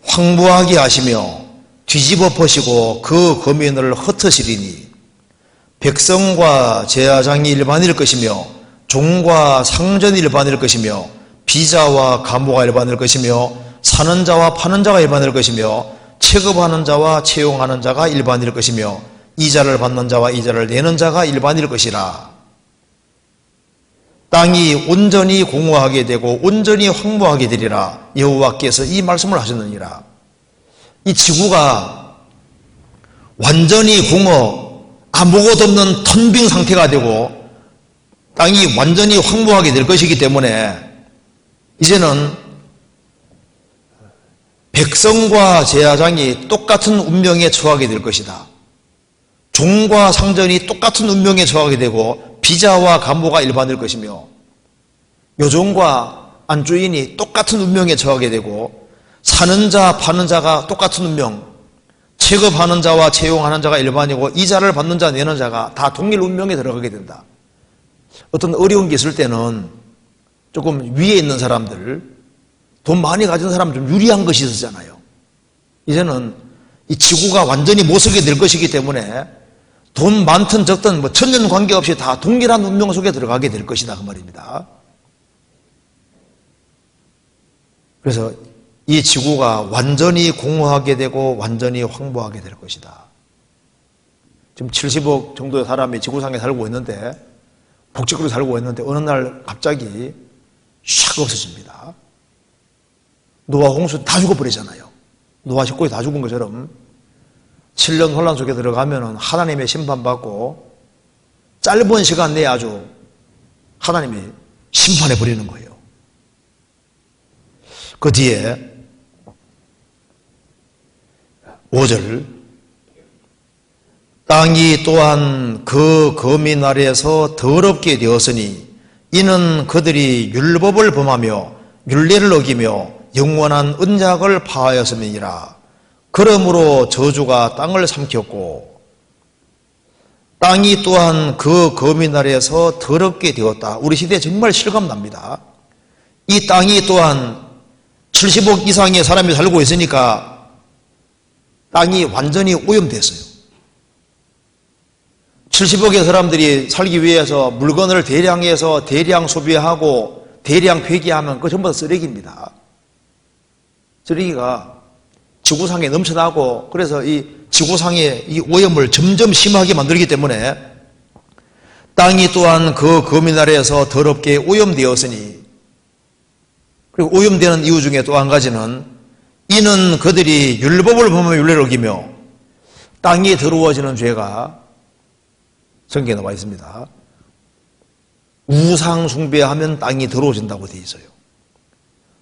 황무하게 하시며 뒤집어 버시고 그 거민을 흩으시리니 백성과 제사장이 일반일 것이며 종과 상전이 일반일 것이며 비자와 간부가 일반일 것이며 사는 자와 파는 자가 일반일 것이며 체급하는 자와 채용하는 자가 일반일 것이며 이자를 받는 자와 이자를 내는 자가 일반일 것이라. 땅이 온전히 공허하게 되고 온전히 황무하게 되리라. 여호와께서 이 말씀을 하셨느니라. 이 지구가 완전히 공허, 아무것도 없는 텅 빈 상태가 되고 땅이 완전히 황무하게 될 것이기 때문에 이제는 백성과 제사장이 똑같은 운명에 처하게 될 것이다. 종과 상전이 똑같은 운명에 처하게 되고 비자와 간부가 일반일 것이며 요종과 안주인이 똑같은 운명에 처하게 되고 사는 자, 파는 자가 똑같은 운명, 체급하는 자와 채용하는 자가 일반이고 이자를 받는 자, 내는 자가 다 동일 운명에 들어가게 된다. 어떤 어려운 게 있을 때는 조금 위에 있는 사람들, 돈 많이 가진 사람은 좀 유리한 것이 있었잖아요. 이제는 이 지구가 완전히 못 서게 될 것이기 때문에 돈 많든 적든 뭐 천년 관계없이 다 동일한 운명 속에 들어가게 될 것이다 그 말입니다. 그래서 이 지구가 완전히 공허하게 되고 완전히 황무하게 될 것이다. 지금 70억 정도의 사람이 지구상에 살고 있는데 복지국으로 살고 있는데 어느 날 갑자기 샥 없어집니다. 노아 홍수 다 죽어버리잖아요. 노아 식구이 다 죽은 것처럼 7년 혼란 속에 들어가면은 하나님의 심판받고 짧은 시간 내에 아주 하나님이 심판해 버리는 거예요. 그 뒤에 5절, 땅이 또한 그 거민 아래에서 더럽게 되었으니 이는 그들이 율법을 범하며 율례를 어기며 영원한 언약을 파하였음이니라. 그러므로 저주가 땅을 삼켰고 땅이 또한 그 거민 아래에서 더럽게 되었다. 우리 시대에 정말 실감납니다. 이 땅이 또한 70억 이상의 사람이 살고 있으니까 땅이 완전히 오염됐어요. 70억의 사람들이 살기 위해서 물건을 대량해서 대량 소비하고 대량 폐기하면 그거 전부 다 쓰레기입니다. 쓰레기가 지구상에 넘쳐나고 그래서 이 지구상의 이 오염을 점점 심하게 만들기 때문에 땅이 또한 그 거민 아래에서 더럽게 오염되었으니, 그리고 오염되는 이유 중에 또 한 가지는 이는 그들이 율법을 범하며 율례를 어기며, 땅이 더러워지는 죄가 성경에 나와 있습니다. 우상 숭배하면 땅이 더러워진다고 되어 있어요.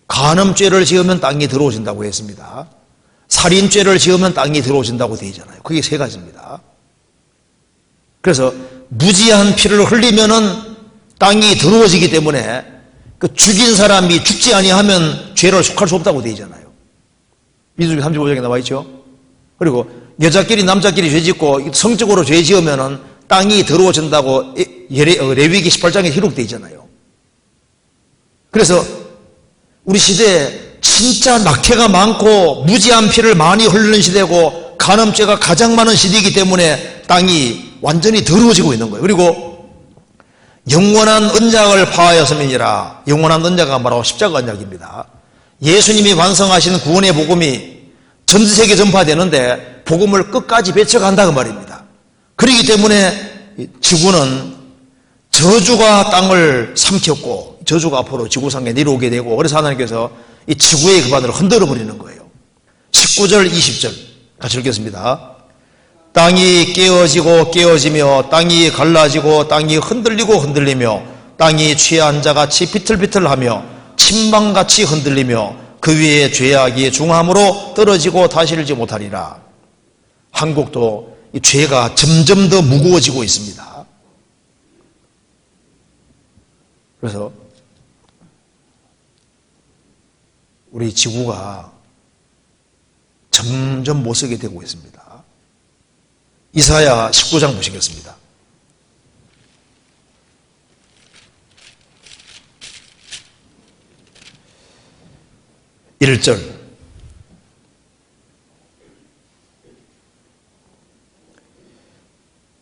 간음죄를 지으면 땅이 더러워진다고 했습니다. 살인죄를 지으면 땅이 더러워진다고 되어 있잖아요. 그게 세 가지입니다. 그래서 무지한 피를 흘리면은 땅이 더러워지기 때문에 그 죽인 사람이 죽지 아니하면 죄를 속할 수 없다고 되어 있잖아요. 민수기 35장에 나와 있죠. 그리고 여자끼리 남자끼리 죄 짓고 성적으로 죄 지으면은 땅이 더러워진다고 레위기 18장에 기록되어 있잖아요. 그래서 우리 시대에 진짜 낙태가 많고 무지한 피를 많이 흘리는 시대고 간음죄가 가장 많은 시대이기 때문에 땅이 완전히 더러워지고 있는 거예요. 그리고 영원한 언약을 파하였음이니라. 영원한 언약은 바로 십자가 언약입니다. 예수님이 완성하신 구원의 복음이 전 세계에 전파되는데 복음을 끝까지 배쳐간다 그 말입니다. 그렇기 때문에 지구는 저주가 땅을 삼켰고 저주가 앞으로 지구상에 내려오게 되고, 그래서 하나님께서 이 지구의 기반을 흔들어 버리는 거예요. 19절 20절 같이 읽겠습니다. 땅이 깨어지고 깨어지며 땅이 갈라지고 땅이 흔들리고 흔들리며 땅이 취한 자같이 비틀비틀하며 침방같이 흔들리며 그 위에 죄악이 중함으로 떨어지고 다시 일지 못하리라. 한국도 이 죄가 점점 더 무거워지고 있습니다. 그래서 우리 지구가 점점 못쓰게 되고 있습니다. 이사야 19장 보시겠습니다. 1절,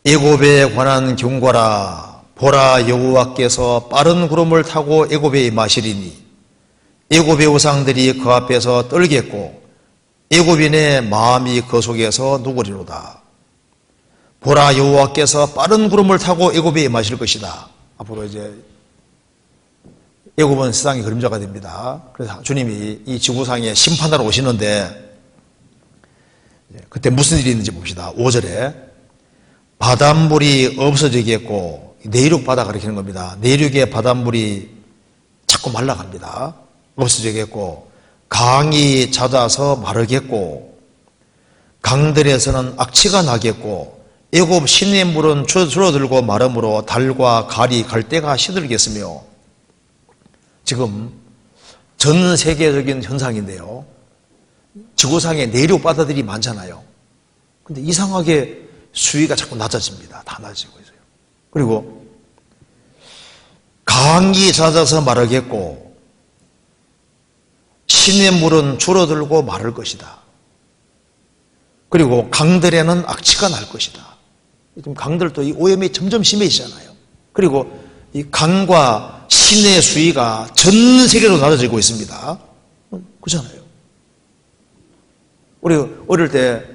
애굽에 관한 경고라. 보라, 여호와께서 빠른 구름을 타고 애굽에 임하시리니 애굽의 우상들이 그 앞에서 떨겠고 애굽인의 마음이 그 속에서 누구리로다. 보라, 여호와께서 빠른 구름을 타고 애굽에 임하실 것이다. 앞으로 이제 애굽은 세상의 그림자가 됩니다. 그래서 주님이 이 지구상에 심판하러 오시는데 그때 무슨 일이 있는지 봅시다. 5절에 바닷물이 없어지겠고, 내륙 바다 가리키는 겁니다. 내륙의 바닷물이 자꾸 말라갑니다. 없어지겠고, 강이 잦아서 마르겠고, 강들에서는 악취가 나겠고, 애굽 시내의 물은 줄어들고 마름으로 달과 가리, 갈대가 시들겠으며. 지금 전 세계적인 현상인데요. 지구상에 내륙 바다들이 많잖아요. 근데 이상하게 수위가 자꾸 낮아집니다. 다 낮아지고 있어요. 그리고 강이 잦아서 마르겠고 시내 물은 줄어들고 마를 것이다. 그리고 강들에는 악취가 날 것이다. 지금 강들도 이 오염이 점점 심해지잖아요. 그리고 이 강과 시내 수위가 전 세계로 낮아지고 있습니다. 그렇잖아요. 우리 어릴 때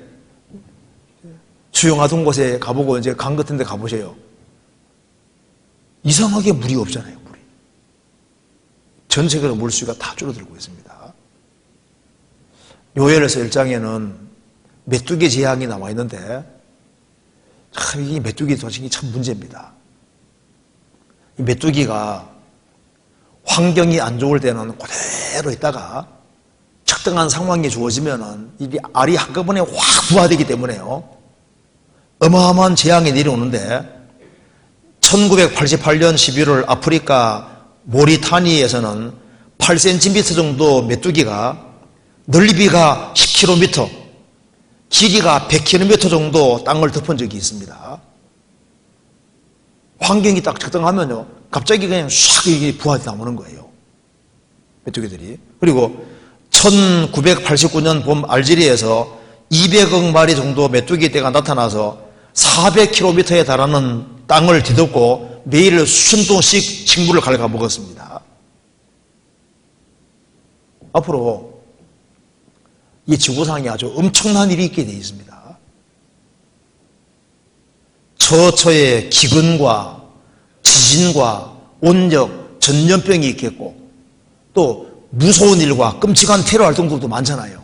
수영하던 곳에 가보고 이제 강 같은 데 가보세요. 이상하게 물이 없잖아요, 물이. 전 세계로 물수위가 다 줄어들고 있습니다. 요엘서 1장에는 메뚜기 재앙이 나와 있는데 참 이 메뚜기 도식이 참 문제입니다. 이 메뚜기가 환경이 안 좋을 때는 그대로 있다가 적당한 상황이 주어지면은 이 알이 한꺼번에 확 부화되기 때문에요. 어마어마한 재앙이 내려오는데 1988년 11월 아프리카 모리타니에서는 8cm 정도 메뚜기가 넓이가 10km, 길이가 100km 정도 땅을 덮은 적이 있습니다. 환경이 딱 적당하면요, 갑자기 그냥 샥 이게 부화해 나오는 거예요. 메뚜기들이. 그리고 1989년 봄 알제리에서 200억 마리 정도 메뚜기 떼가 나타나서 400km에 달하는 땅을 뒤덮고 매일 수천 톤씩 식물을 갉아 먹었습니다. 앞으로 이 지구상에 아주 엄청난 일이 있게 되어 있습니다. 처처의 기근과 지진과 온역, 전염병이 있겠고 또 무서운 일과 끔찍한 테러 활동들도 많잖아요.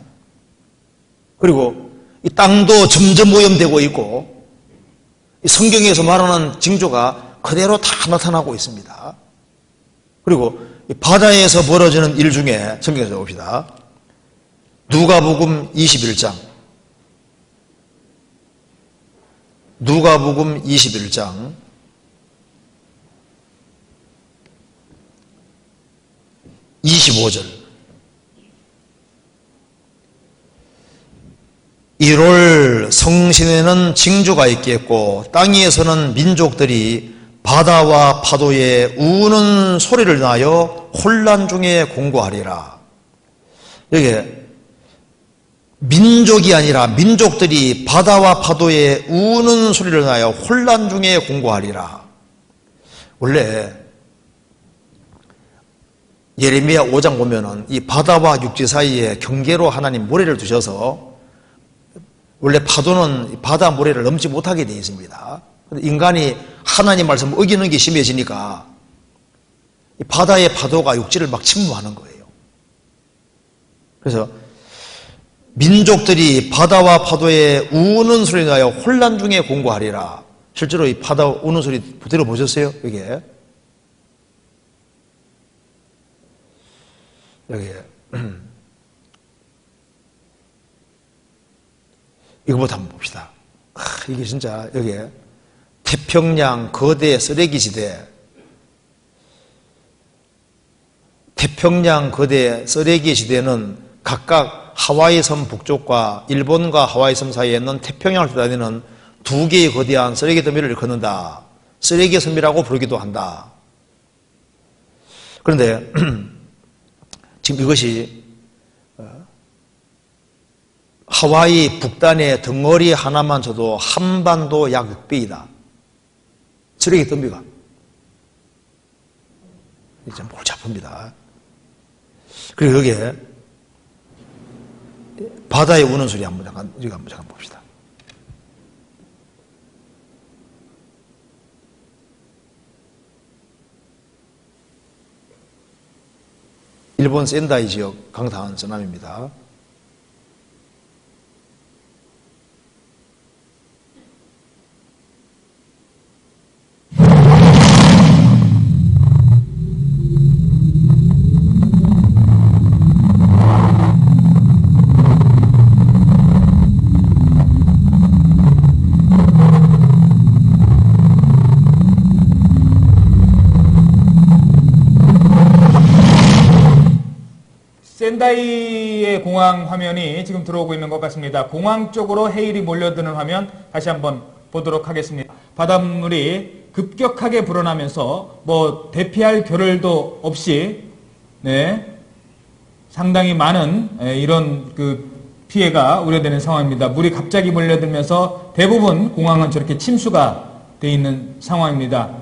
그리고 이 땅도 점점 오염되고 있고 이 성경에서 말하는 징조가 그대로 다 나타나고 있습니다. 그리고 이 바다에서 벌어지는 일 중에 성경에서 봅시다. 누가복음 21장. 누가복음 21장 25절. 1월 성신에는 징조가 있겠고 땅 위에서는 민족들이 바다와 파도에 우는 소리를 나여 혼란 중에 공고하리라. 여기에 민족이 아니라 민족들이 바다와 파도에 우는 소리를 나여 혼란 중에 공고하리라. 원래 예레미야 5장 보면은 이 바다와 육지 사이에 경계로 하나님 모래를 두셔서 원래 파도는 바다 모래를 넘지 못하게 되어 있습니다. 인간이 하나님 말씀을 어기는 게 심해지니까 이 바다의 파도가 육지를 막 침몰하는 거예요. 그래서 민족들이 바다와 파도에 우는 소리 나여 혼란 중에 공고하리라. 실제로 이 바다 우는 소리 들어보셨어요? 여기에 이거부터 한번 봅시다. 이게 진짜 여기에 태평양 거대 쓰레기 지대, 태평양 거대 쓰레기 지대는 각각 하와이 섬 북쪽과 일본과 하와이 섬 사이에 있는 태평양을 떠다니는 두 개의 거대한 쓰레기 더미를 일컫는다. 쓰레기 섬이라고 부르기도 한다. 그런데 지금 이것이 하와이 북단의 덩어리 하나만 쳐도 한반도 약 6배이다. 쓰레기 더미가. 이게 참 복잡합니다. 그리고 여기에 바다에 우는 소리 한번 잠깐 봅시다. 일본 센다이 지역 강타한 쓰나미입니다. 센다이의 공항 화면이 지금 들어오고 있는 것 같습니다. 공항 쪽으로 해일이 몰려드는 화면 다시 한번 보도록 하겠습니다. 바닷물이 급격하게 불어나면서 대피할 겨를도 없이 상당히 많은 이런 피해가 우려되는 상황입니다. 물이 갑자기 몰려들면서 대부분 공항은 저렇게 침수가 되어 있는 상황입니다.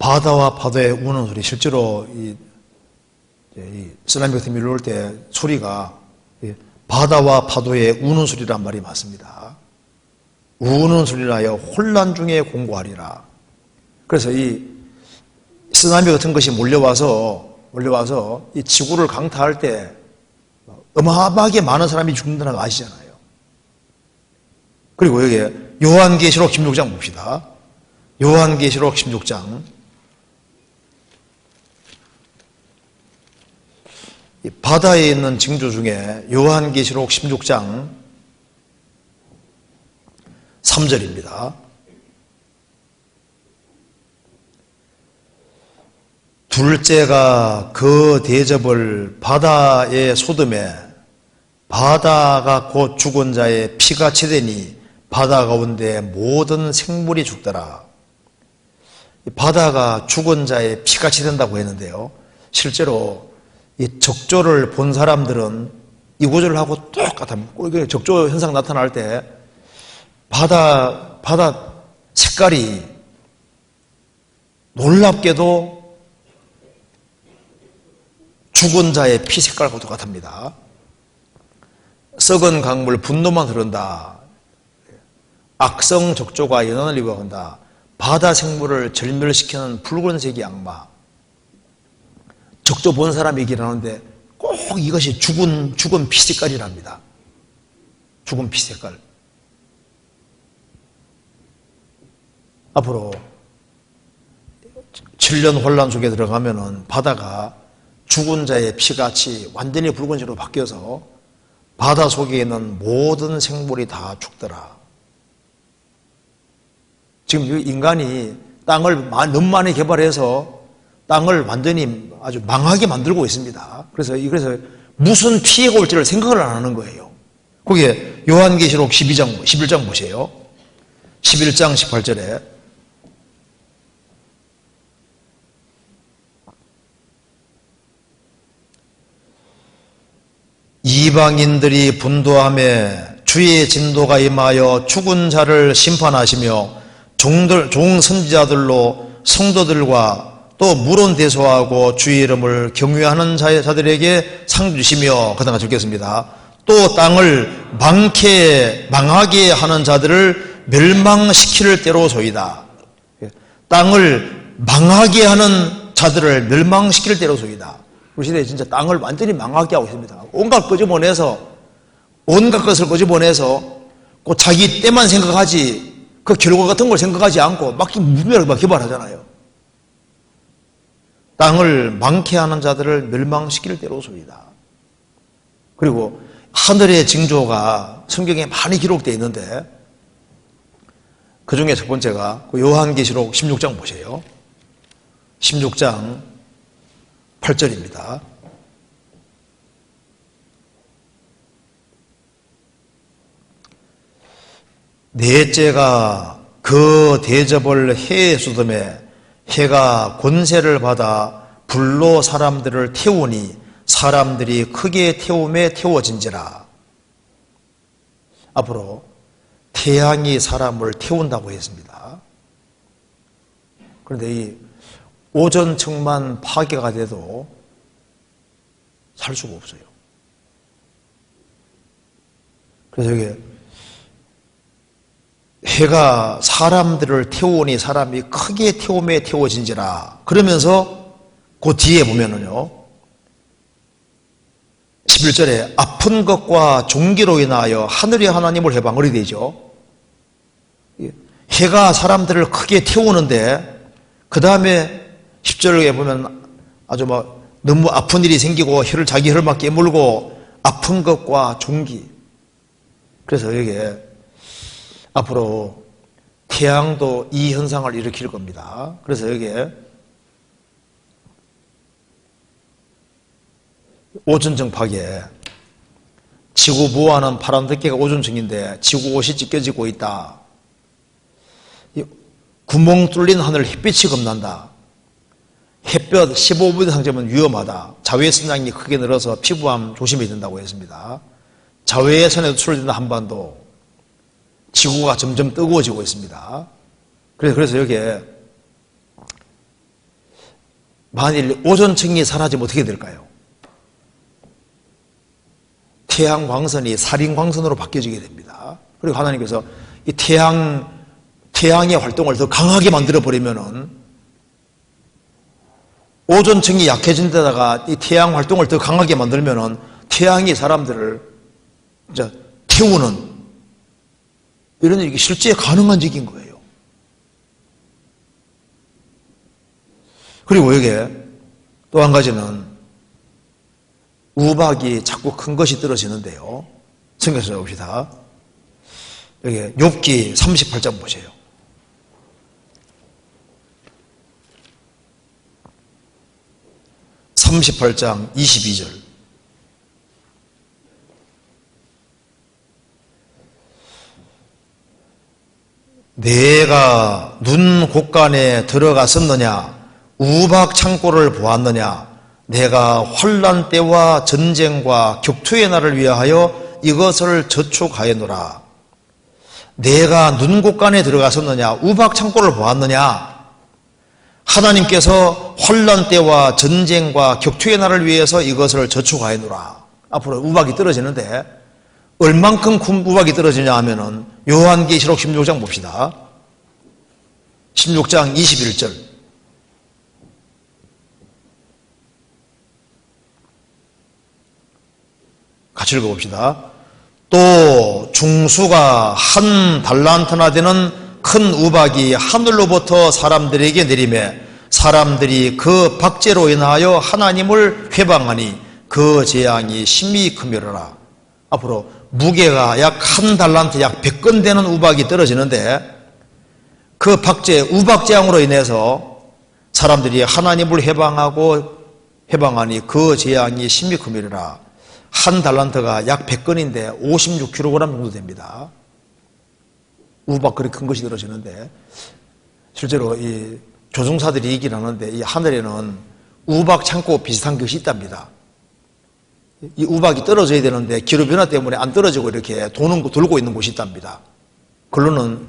바다와 파도의 우는 소리, 실제로 이 쓰나미 같은 일이 올 때 소리가 바다와 파도의 우는 소리란 말이 맞습니다. 우는 소리라여 혼란 중에 공고하리라. 그래서 이 쓰나미 같은 것이 몰려와서 이 지구를 강타할 때 어마어마하게 많은 사람이 죽는다는 거 아시잖아요. 그리고 여기 요한계시록 16장 봅시다. 요한계시록 16장. 바다에 있는 징조 중에 요한계시록 16장 3절입니다. 둘째가 그 대접을 바다에 쏟음에 바다가 곧 죽은 자의 피가 치되니 바다 가운데 모든 생물이 죽더라. 바다가 죽은 자의 피가 치된다고 했는데요. 실제로 이 적조를 본 사람들은 이 구절하고 똑같습니다. 적조 현상 나타날 때 바다 색깔이 놀랍게도 죽은 자의 피 색깔과 똑같습니다. 썩은 강물 분노만 흐른다. 악성 적조가 연원을 이루어간다. 바다 생물을 절멸시키는 붉은색이 악마. 적조 본 사람이 얘기를 하는데 꼭 이것이 죽은 피 색깔이랍니다. 죽은 피 색깔. 앞으로 7년 혼란 속에 들어가면은 바다가 죽은 자의 피같이 완전히 붉은색으로 바뀌어서 바다 속에 있는 모든 생물이 다 죽더라. 지금 인간이 땅을 너무 많이 개발해서 땅을 완전히 아주 망하게 만들고 있습니다. 그래서 무슨 피해가 올지를 생각을 안 하는 거예요. 거기에 요한계시록 11장 보세요. 11장 18절에 이방인들이 분도함에 주의 진도가 임하여 죽은 자를 심판하시며 종 선지자들로 성도들과 또 물론 대소하고 주의 이름을 경외하는 자들에게 상 주시며 그다음 적겠습니다. 또 땅을 망하게 하는 자들을 멸망시킬 때로소이다. 땅을 망하게 하는 자들을 멸망시킬 때로소이다. 우리 시대에 진짜 땅을 완전히 망하게 하고 있습니다. 온갖 것을 끄집어내서 꼭 자기 때만 생각하지 그 결과 같은 걸 생각하지 않고 막 무분별하게 개발하잖아요. 땅을 망케 하는 자들을 멸망시킬 때로소이다. 그리고 하늘의 징조가 성경에 많이 기록되어 있는데 그 중에 첫 번째가 요한계시록 16장 보세요. 16장 8절입니다. 넷째가 그 대접을 해에 쏟음에 해가 권세를 받아 불로 사람들을 태우니 사람들이 크게 태움에 태워진지라. 앞으로 태양이 사람을 태운다고 했습니다. 그런데 이 오존층만 파괴가 돼도 살 수가 없어요. 그래서 여기 해가 사람들을 태우니 사람이 크게 태움에 태워진지라. 그러면서 그 뒤에 보면은요 11절에 아픈 것과 종기로 인하여 하늘의 하나님을 해방을 되죠. 해가 사람들을 크게 태우는데 그 다음에 10절에 보면 아주 너무 아픈 일이 생기고 자기 혀를 막 깨물고 아픈 것과 종기. 그래서 여기에 앞으로 태양도 이 현상을 일으킬 겁니다. 그래서 여기에 오존층 파괴. 지구 부하는 파란 덮개가 오존층인데 지구 옷이 찢겨지고 있다. 구멍 뚫린 하늘 햇빛이 겁난다. 햇볕 15분 이상 되면 위험하다. 자외선량이 크게 늘어서 피부암 조심해야 된다고 했습니다. 자외선에도 출현된 한반도. 지구가 점점 뜨거워지고 있습니다. 그래서 여기에 만일 오존층이 사라지면 어떻게 될까요? 태양 광선이 살인 광선으로 바뀌어지게 됩니다. 그리고 하나님께서 이 태양의 활동을 더 강하게 만들어 버리면은 오존층이 약해진 데다가 이 태양 활동을 더 강하게 만들면은 태양이 사람들을 이제 태우는 이런 일이 실제 가능한 일인 거예요. 그리고 여기에 또 한 가지는 우박이 자꾸 큰 것이 떨어지는데요. 성경에서 봅시다. 여기 욥기 38장 보세요. (38장) 22절. 내가 눈 곳간에 들어갔었느냐? 우박 창고를 보았느냐? 내가 환난 때와 전쟁과 격투의 날을 위하여 이것을 저축하였노라. 내가 눈 곳간에 들어갔었느냐? 우박 창고를 보았느냐? 하나님께서 환난 때와 전쟁과 격투의 날을 위해서 이것을 저축하였노라. 앞으로 우박이 떨어지는데 얼만큼 우박이 떨어지냐 하면은 요한계시록 16장 봅시다. 16장 21절. 같이 읽어봅시다. 또 중수가 한 달란트나 되는 큰 우박이 하늘로부터 사람들에게 내리매 사람들이 그 박제로 인하여 하나님을 회방하니 그 재앙이 심히 크며라. 앞으로 무게가 약 한 달란트 약 100건 되는 우박이 떨어지는데 그 박제 우박재앙으로 인해서 사람들이 하나님을 회방하니 그 재앙이 심히 크며라. 한 달란트가 약 100건인데 56kg 정도 됩니다. 우박 그렇게 큰 것이 떨어지는데 실제로 이 조종사들이 얘기를 하는데 이 하늘에는 우박 창고 비슷한 것이 있답니다. 이 우박이 떨어져야 되는데 기후변화 때문에 안 떨어지고 이렇게 돌고 있는 곳이 있답니다. 그걸로는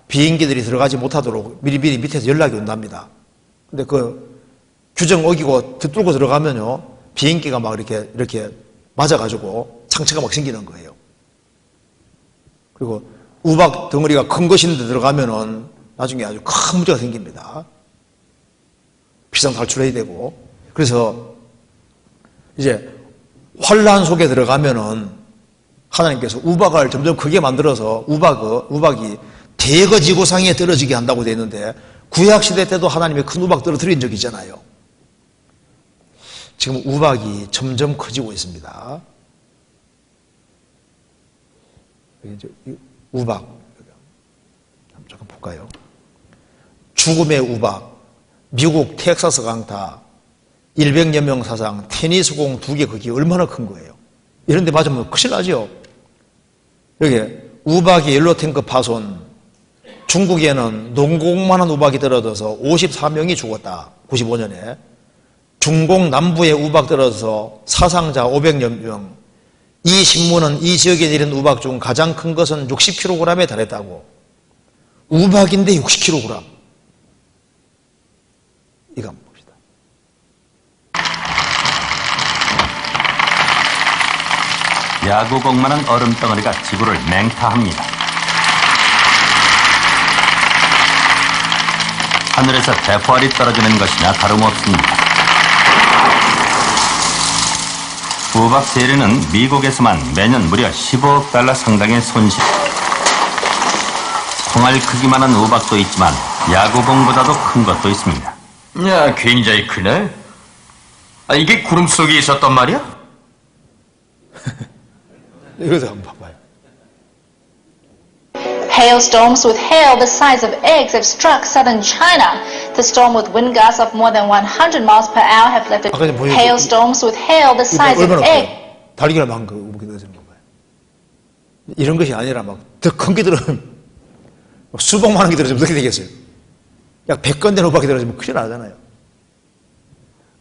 비행기들이 들어가지 못하도록 미리미리 밑에서 연락이 온답니다. 근데 그 규정 어기고 뚫고 들어가면요 비행기가 막 이렇게 맞아가지고 상처가 막 생기는 거예요. 그리고 우박 덩어리가 큰 것인데 들어가면은 나중에 아주 큰 문제가 생깁니다. 비상 탈출해야 되고. 그래서 이제 환란 속에 들어가면은 하나님께서 우박을 점점 크게 만들어서 우박이 대거 지구상에 떨어지게 한다고 되어 있는데 구약시대 때도 하나님이 큰 우박 떨어뜨린 적이 있잖아요. 지금 우박이 점점 커지고 있습니다. 우박 잠깐 볼까요? 죽음의 우박, 미국 텍사스 강타, 100여 명 사상, 테니스공 2개 그게 얼마나 큰 거예요? 이런 데 맞으면 큰일 나죠? 여기 우박이 연료탱크 파손, 중국에는 농공만한 우박이 떨어져서 54명이 죽었다. 95년에. 중공 남부에 우박 떨어져서 사상자 500여 명. 이 신문은 이 지역에 내린 우박 중 가장 큰 것은 60kg에 달했다고. 우박인데 60kg. 이거 한번 봅시다. 야구공만한 얼음덩어리가 지구를 맹타합니다. 하늘에서 대포알이 떨어지는 것이나 다름없습니다. 우박 세례는 미국에서만 매년 무려 15억 달러 상당의 손실. 총알 크기만한 우박도 있지만 야구공보다도 큰 것도 있습니다. 야, 굉장히 크네. 이게 구름 속에 있었단 말이야? 이것도 한번 봐봐요. Hailstorms with hail the size of eggs have struck southern China. The storm with wind gusts of more than 100 miles per hour have left hailstorms with hail the size of eggs. 달걀만 그 우박이 떨어지는 건가요? 이런 것이 아니라 막 더 큰 게 들어오면 수백만 원이 떨어지면 어떻게 되겠어요? 약 100건 된 우박이 떨어지면 큰일 나잖아요.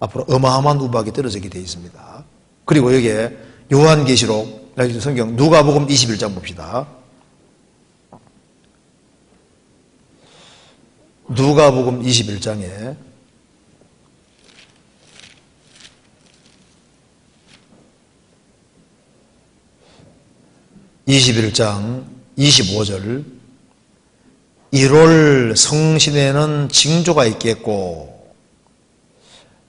앞으로 어마어마한 우박이 떨어지게 되어 있습니다. 그리고 여기에 요한계시록 성경 누가복음 21장 봅시다. 누가복음 21장에 21장 25절 1월 성신에는 징조가 있겠고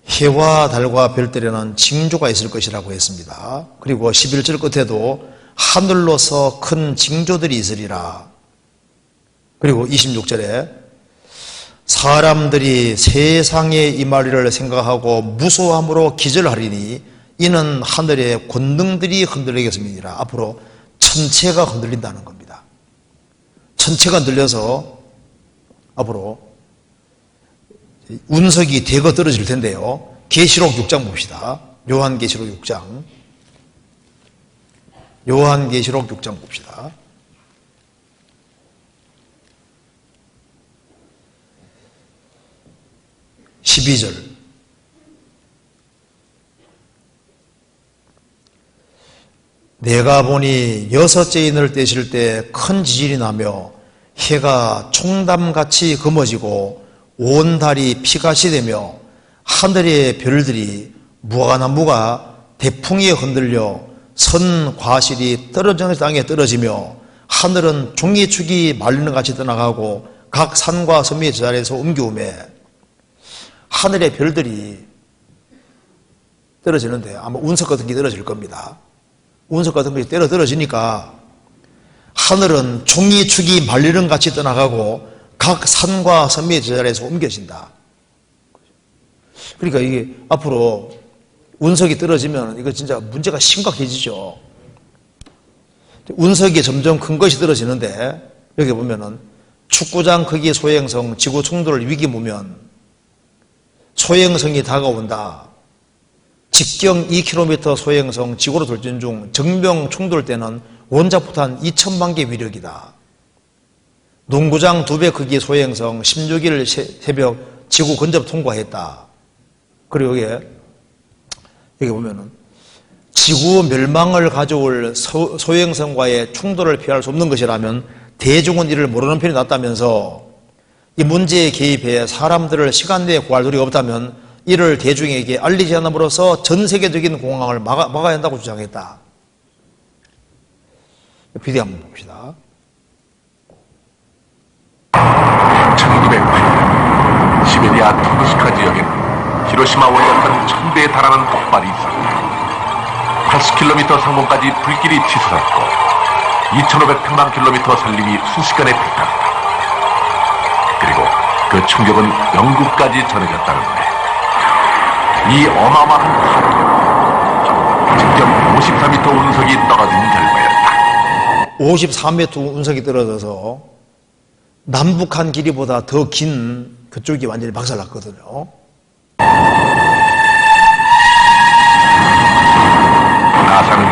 해와 달과 별들에는 징조가 있을 것이라고 했습니다. 그리고 11절 끝에도 하늘로서 큰 징조들이 있으리라. 그리고 26절에 사람들이 세상에 임하리를 생각하고 무소함으로 기절하리니 이는 하늘의 권능들이 흔들리겠습니다. 앞으로 천체가 흔들린다는 겁니다. 천체가 흔들려서 앞으로 운석이 대거 떨어질 텐데요. 계시록 6장 봅시다. 요한계시록 6장. 요한계시록 6장 봅시다. (12절) 내가 보니 여섯째 인을 떼실 때 큰 지진이 나며 해가 총담같이 검어지고 온 달이 피같이 되며 하늘의 별들이 무화과나무가 대풍에 흔들려 선 과실이 떨어지는 땅에 떨어지며 하늘은 종이축이 말리는 같이 떠나가고 각 산과 섬의 제자리에서 옮겨오매 하늘의 별들이 떨어지는데 아마 운석 같은 게 떨어질 겁니다. 운석 같은 것이 떨어지니까 하늘은 종이축이 말리는 같이 떠나가고 각 산과 섬의 제자리에서 옮겨진다. 그러니까 이게 앞으로 운석이 떨어지면 이거 진짜 문제가 심각해지죠. 운석이 점점 큰 것이 떨어지는데 여기 보면은 축구장 크기 소행성 지구 충돌 위기 무면 소행성이 다가온다. 직경 2km 소행성 지구로 돌진 중 정명 충돌 때는 원자폭탄 2,000만 개 위력이다. 농구장 2배 크기 소행성 16일 새벽 지구 근접 통과했다. 그리고 여기 보면은 지구 멸망을 가져올 소행성과의 충돌을 피할 수 없는 것이라면 대중은 이를 모르는 편이 낫다면서 이 문제에 개입해 사람들을 시간 내에 구할 도리가 없다면 이를 대중에게 알리지 않음으로써 전 세계적인 공황을 막아야 한다고 주장했다. 비디오 한번 봅시다. 1908년 시베리아 투르스카 지역에는 히로시마와 같은 1000배에 달하는 폭발이 있었고 80km 상공까지 불길이 치솟았고 2500평방 킬로미터 산림이 순식간에 불탔다. 그리고 그 충격은 영국까지 전해졌다는 거예요. 이 어마어마한 파도는 직접 54m 운석이 떨어진 결과였다. 54m 운석이 떨어져서 남북한 길이보다 더 긴 그쪽이 완전히 박살났거든요. 나사는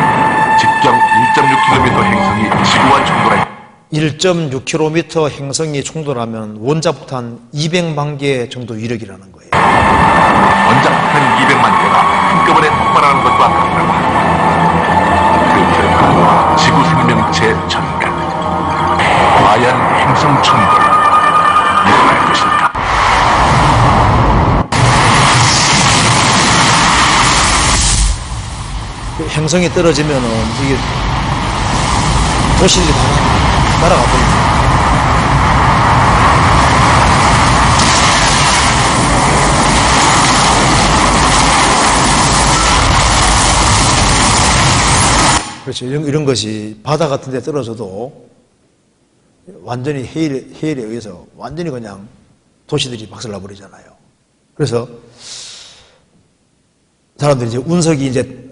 직경 1.6km 행성이 지구와 충돌해 1.6km 행성이 충돌하면 원자폭탄 200만 개 정도 위력이라는 거예요. 원자폭탄 200만 개가 한꺼번에 폭발하는 것과 같다고 합니다. 그 결과 지구 생명체 전멸. 과연 행성 충돌 일어날 것일까? 행성이 떨어지면은 이게 도시들이 다 날아가 버립니다. 그렇죠. 이런 것이 바다 같은 데 떨어져도 완전히 해일에 의해서 완전히 그냥 도시들이 박살나 버리잖아요. 그래서 사람들이 이제 운석이 이제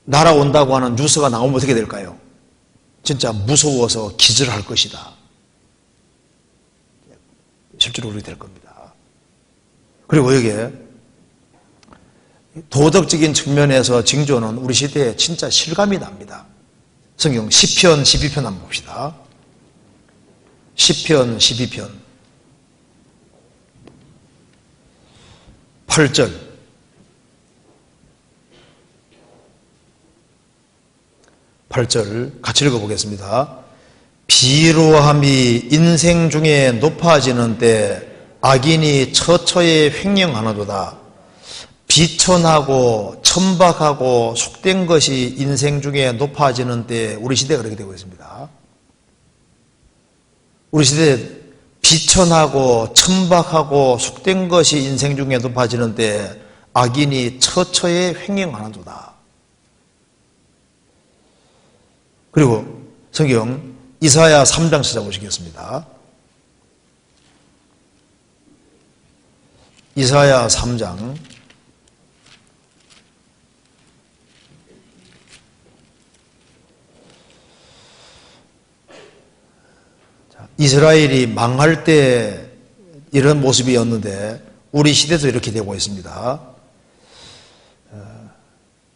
날아온다고 하는 뉴스가 나오면 어떻게 될까요? 진짜 무서워서 기절할 것이다. 실제로 그렇게 될 겁니다. 그리고 여기에 도덕적인 측면에서 징조는 우리 시대에 진짜 실감이 납니다. 성경 시편 12편 한번 봅시다. 시편 12편 8절 같이 읽어보겠습니다. 비루함이 인생 중에 높아지는 때 악인이 처처에 횡령하나도다. 비천하고 천박하고 속된 것이 인생 중에 높아지는 때 우리 시대가 그렇게 되고 있습니다. 우리 시대에 비천하고 천박하고 속된 것이 인생 중에 높아지는 때 악인이 처처에 횡행하는도다. 그리고 성경 이사야 3장 찾아보시겠습니다. 이사야 3장 이스라엘이 망할 때 이런 모습이었는데 우리 시대도 이렇게 되고 있습니다.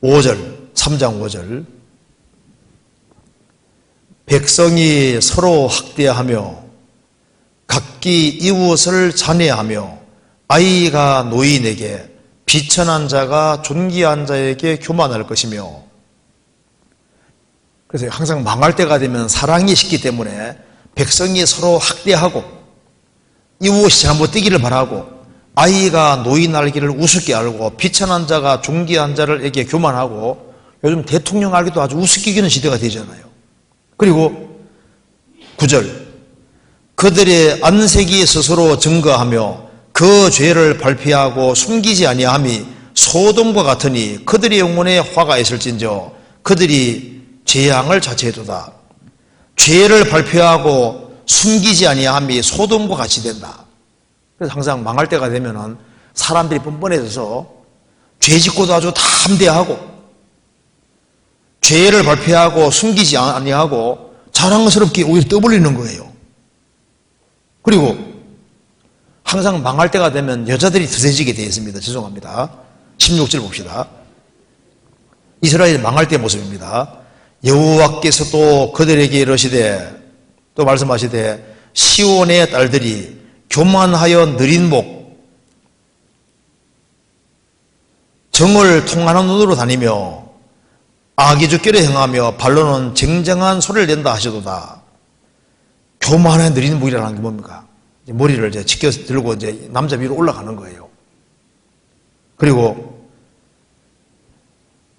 5절, 3장 5절. 백성이 서로 학대하며 각기 이웃을 잔해하며 아이가 노인에게 비천한 자가 존귀한 자에게 교만할 것이며. 그래서 항상 망할 때가 되면 사랑이 식기 때문에 백성이 서로 학대하고 이웃이 잘못 되기를 바라고 아이가 노인 알기를 우습게 알고 비천한 자가 존귀한 자를에게 교만하고 요즘 대통령 알기도 아주 우습게 여기는 시대가 되잖아요. 그리고 9절 그들의 안색이 스스로 증거하며 그 죄를 발표하고 숨기지 아니함이 소돔과 같으니 그들의 영혼에 화가 있을진저 그들이 재앙을 자체해도다. 죄를 발표하고 숨기지 아니함이 소돔과 같이 된다. 그래서 항상 망할 때가 되면은 사람들이 뻔뻔해져서 죄 짓고도 아주 담대하고 죄를 발표하고 숨기지 아니하고 자랑스럽게 오히려 떠벌리는 거예요. 그리고 항상 망할 때가 되면 여자들이 드세지게 되어 있습니다. 죄송합니다. 16절 봅시다. 이스라엘 망할 때 모습입니다. 여호와께서도 그들에게 이르시되 또 말씀하시되 시온의 딸들이 교만하여 느린 목 정을 통하는 눈으로 다니며 악의죽결에 행하며 발로는 쟁쟁한 소리를 낸다 하시도다. 교만하여 느린 목이라는 게 뭡니까? 머리를 이제 지켜 들고 이제 남자 위로 올라가는 거예요. 그리고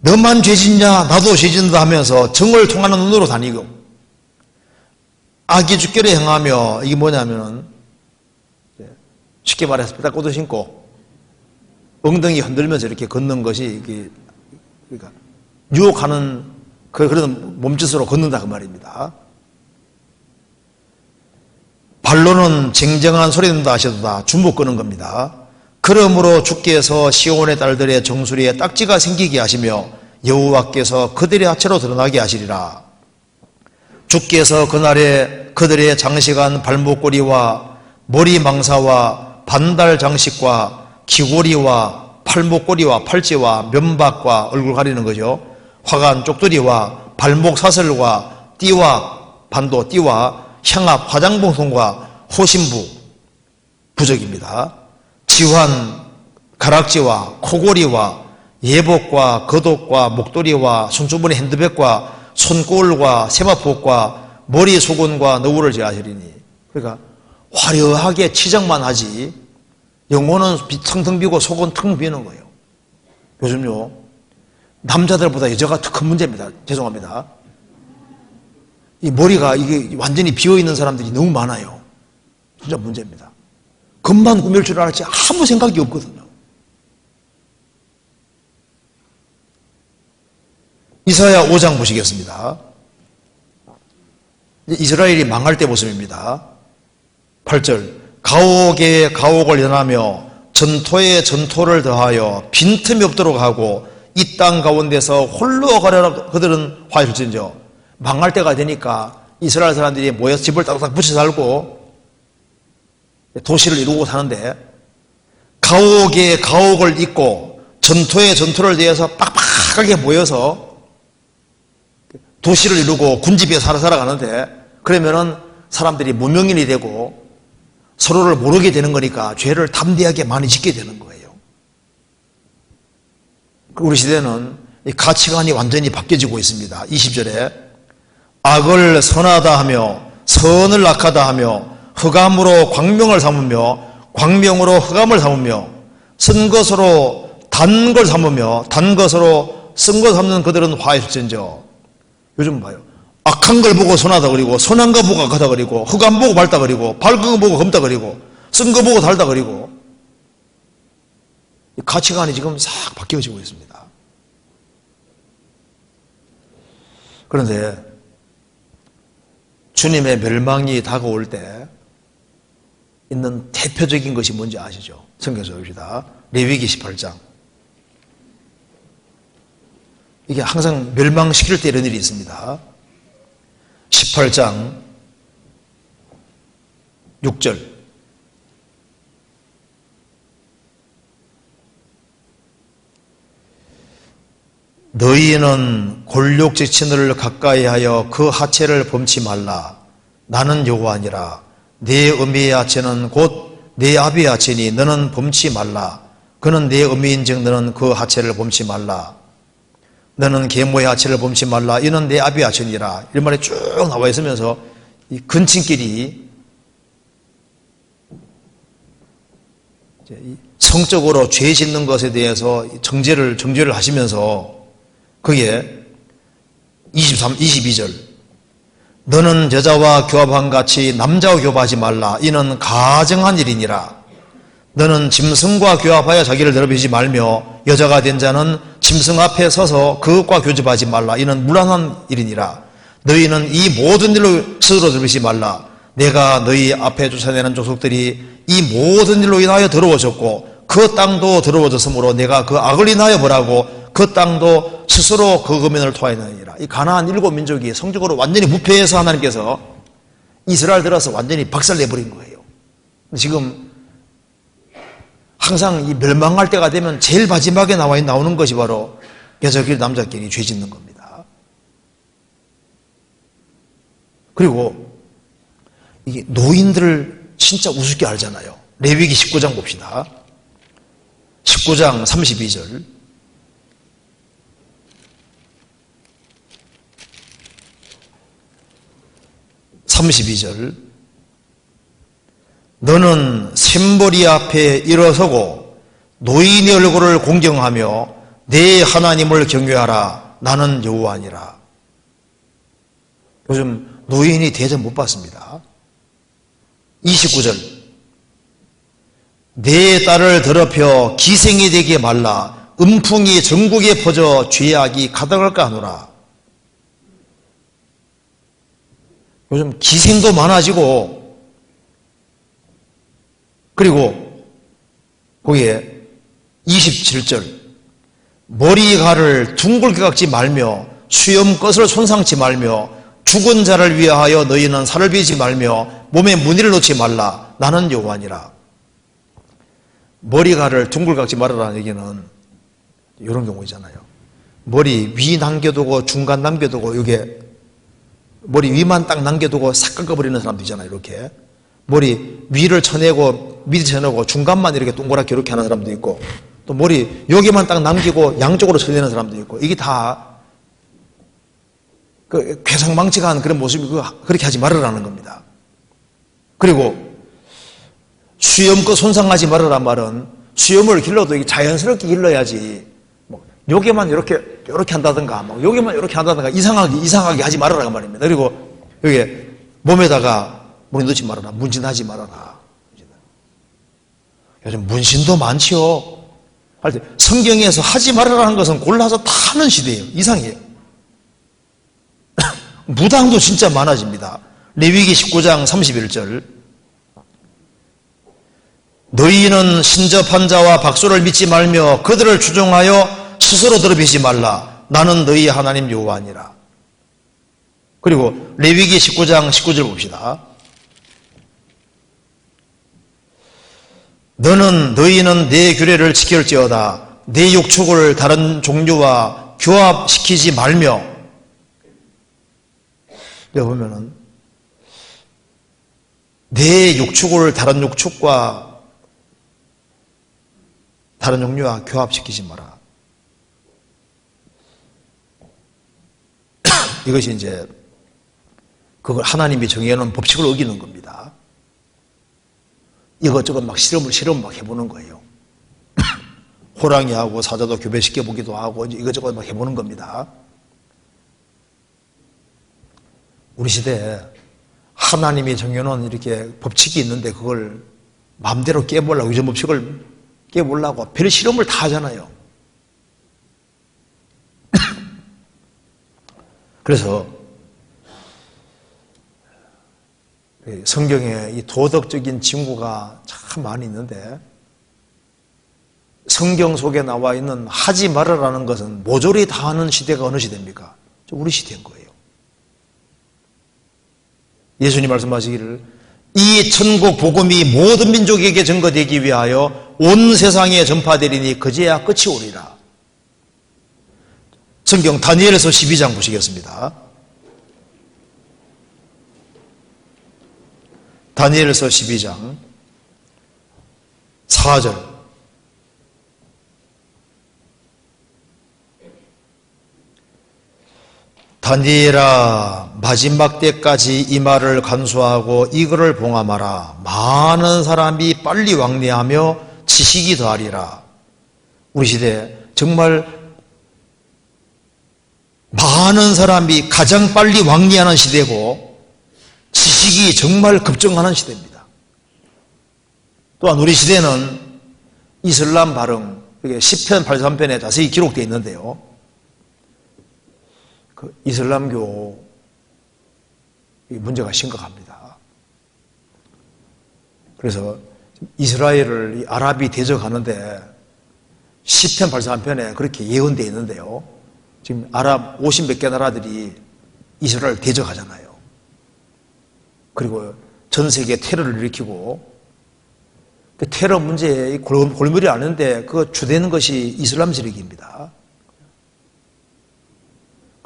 너만 죄짓냐 나도 죄짓는다 하면서 정을 통하는 눈으로 다니고 악의죽결에 행하며 이게 뭐냐면은 쉽게 말해서 삐딱구두 신고 엉덩이 흔들면서 이렇게 걷는 것이 이게 그러니까 유혹하는 그런 몸짓으로 걷는다 그 말입니다. 발로는 쟁쟁한 소리 낸다 하셔도다. 주먹 끄는 겁니다. 그러므로 주께서 시온의 딸들의 정수리에 딱지가 생기게 하시며 여호와께서 그들의 하체로 드러나게 하시리라. 주께서 그날에 그들의 장식한 발목걸이와 머리망사와 반달 장식과 귀고리와 팔목걸이와 팔찌와 면박과 얼굴 가리는 거죠. 화관 쪽두리와 발목 사슬과 띠와 반도 띠와 향압 화장봉송과 호신부 부적입니다. 지환 가락지와 코고리와 예복과 겉옷과 목도리와 손주머니 핸드백과 손거울과 세마포과 머리 소근과 너울을 제하시리니. 그러니까 화려하게 치장만 하지 영혼은 텅텅 비고 속은 텅 비는 거예요. 요즘요 남자들보다 여자가 더 큰 문제입니다. 죄송합니다. 이 머리가 이게 완전히 비어있는 사람들이 너무 많아요. 진짜 문제입니다. 금방 꾸밀 줄 알았지 아무 생각이 없거든요. 이사야 5장 보시겠습니다. 이스라엘이 망할 때 모습입니다. 8절 가옥에 가옥을 연하며 전토에 전토를 더하여 빈틈이 없도록 하고 이 땅 가운데서 홀로 가려라 그들은 화일진저. 망할 때가 되니까 이스라엘 사람들이 모여서 집을 딱딱 붙여 살고 도시를 이루고 사는데 가옥에 가옥을 잇고 전토에 전토를 대해서 빡빡하게 모여서 도시를 이루고 군집에 살아가는데 그러면은 사람들이 무명인이 되고 서로를 모르게 되는 거니까 죄를 담대하게 많이 짓게 되는 거예요. 우리 시대는 이 가치관이 완전히 바뀌어지고 있습니다. 20절에 악을 선하다 하며 선을 악하다 하며 흑암으로 광명을 삼으며 광명으로 흑암을 삼으며 쓴 것으로 단 걸 삼으며 단 것으로 쓴 것 삼는 그들은 화해줄진저. 요즘 봐요. 악한 걸 보고 선하다 그리고 선한 거 보고 악하다 그리고 흑암 보고 밝다 그리고 밝은 거 보고 검다 그리고 쓴 거 보고 달다 그리고 가치관이 지금 싹 바뀌어지고 있습니다. 그런데 주님의 멸망이 다가올 때 있는 대표적인 것이 뭔지 아시죠? 성경에서 봅시다. 레위기 18장. 이게 항상 멸망시킬 때 이런 일이 있습니다. 18장 6절. 너희는 골욕지친을 가까이 하여 그 하체를 범치 말라. 나는 여호와니라. 내 어미의 하체는 곧 내 아비의 하체니 너는 범치 말라. 그는 내 어미인즉 너는 그 하체를 범치 말라. 너는 계모의 하체를 범치 말라. 이는 내 아비의 하체니라. 이런 말이 쭉 나와 있으면서 이 근친끼리 성적으로 죄 짓는 것에 대해서 정죄를 하시면서 그게 22절. 너는 여자와 교합한 같이 남자와 교합하지 말라. 이는 가정한 일이니라. 너는 짐승과 교합하여 자기를 더럽히지 말며 여자가 된 자는 짐승 앞에 서서 그것과 교접하지 말라. 이는 무란한 일이니라. 너희는 이 모든 일로 스스로 더럽히지 말라. 내가 너희 앞에 쫓아내는 족속들이 이 모든 일로 인하여 더러워졌고 그 땅도 더러워졌으므로 내가 그 악을 인하여 벌하고 그 땅도 스스로 그 금연을 토하느니라. 이 가나안 7민족이 성적으로 완전히 무패해서 하나님께서 이스라엘 들어서 완전히 박살내버린 거예요. 지금 항상 이 멸망할 때가 되면 제일 마지막에 나오는 것이 바로 여자끼리 남자끼리 죄 짓는 겁니다. 그리고 이게 노인들을 진짜 우습게 알잖아요. 레위기 19장 봅시다. 19장 32절. 32절. 너는 샘버리 앞에 일어서고 노인의 얼굴을 공경하며 내 하나님을 경외하라. 나는 여호와니라. 요즘 노인이 대접 못 받습니다. 29절. 내 딸을 더럽혀 기생이 되게 말라. 음풍이 전국에 퍼져 죄악이 가득할까 하노라. 요즘 기생도 많아지고, 그리고 거기에 27절. 머리칼을 둥글게 깎지 말며 수염것을 손상치 말며 죽은 자를 위하여 너희는 살을 베지 말며 몸에 무늬를 놓지 말라. 나는 여호와니라. 머리칼을 둥글게 깎지 말아라는 얘기는 이런 경우 있잖아요. 머리 위 남겨두고 중간 남겨두고 이게 머리 위만 딱 남겨두고 싹 깎아버리는 사람도 있잖아요. 이렇게 머리 위를 쳐내고 밑을 쳐내고 중간만 이렇게 동그랗게 이렇게 하는 사람도 있고, 또 머리 여기만 딱 남기고 양쪽으로 쳐내는 사람도 있고, 이게 다 그 괴상망측한 그런 모습이 그렇게 하지 말으라는 겁니다. 그리고 수염껏 손상하지 말으란 말은 수염을 길러도 이게 자연스럽게 길러야지, 뭐 여기만 이렇게 한다든가, 뭐 여기만 이렇게 한다든가 이상하게 하지 말아라 그 말입니다. 그리고 여기 몸에다가 무늬 넣지 말아라, 문신하지 말아라. 요즘 문신도 많지요. 성경에서 하지 말아라는 것은 골라서 다 하는 시대예요. 이상해요. 무당도 진짜 많아집니다. 레위기 19장 31절. 너희는 신접한 자와 박수를 믿지 말며 그들을 추종하여 스스로 더럽히지 말라. 나는 너희 하나님 여호와니라. 그리고 레위기 19장 19절 봅시다. 너희는 내 규례를 지킬지어다. 내 욕축을 다른 종류와 교합시키지 말며. 여기 보면은 내 욕축을 다른 욕축과 다른 종류와 교합시키지 마라. 이것이 이제 그걸 하나님이 정해놓은 법칙을 어기는 겁니다. 이것저것 막 실험 막 해보는 거예요. 호랑이하고 사자도 교배시켜 보기도 하고 이제 이것저것 막 해보는 겁니다. 우리 시대에 하나님이 정해놓은 이렇게 법칙이 있는데 그걸 마음대로 깨보려고, 유전 법칙을 깨보려고 별 실험을 다 하잖아요. 그래서 성경에 이 도덕적인 징후가 참 많이 있는데, 성경 속에 나와 있는 하지 말아라는 것은 모조리 다 하는 시대가 어느 시대입니까? 우리 시대인 거예요. 예수님 말씀하시기를 이 천국 복음이 모든 민족에게 전거되기 위하여 온 세상에 전파되리니 그제야 끝이 오리라. 성경 다니엘서 12장 보시겠습니다. 다니엘서 12장 4절. 다니엘아, 마지막 때까지 이 말을 간수하고 이거를 봉함하라. 많은 사람이 빨리 왕래하며 지식이 더하리라. 우리 시대 정말 많은 사람이 가장 빨리 왕래하는 시대고 지식이 정말 급증하는 시대입니다. 또한 우리 시대는 이슬람 발흥, 이게 10편 83편에 자세히 기록되어 있는데요. 그 이슬람교 문제가 심각합니다. 그래서 이스라엘을 아랍이 대적하는데 10편 83편에 그렇게 예언되어 있는데요. 지금 아랍 50몇 개 나라들이 이스라엘 대적하잖아요. 그리고 전 세계에 테러를 일으키고, 그 테러 문제에 골머리 아는데 그 주되는 것이 이슬람 세력입니다.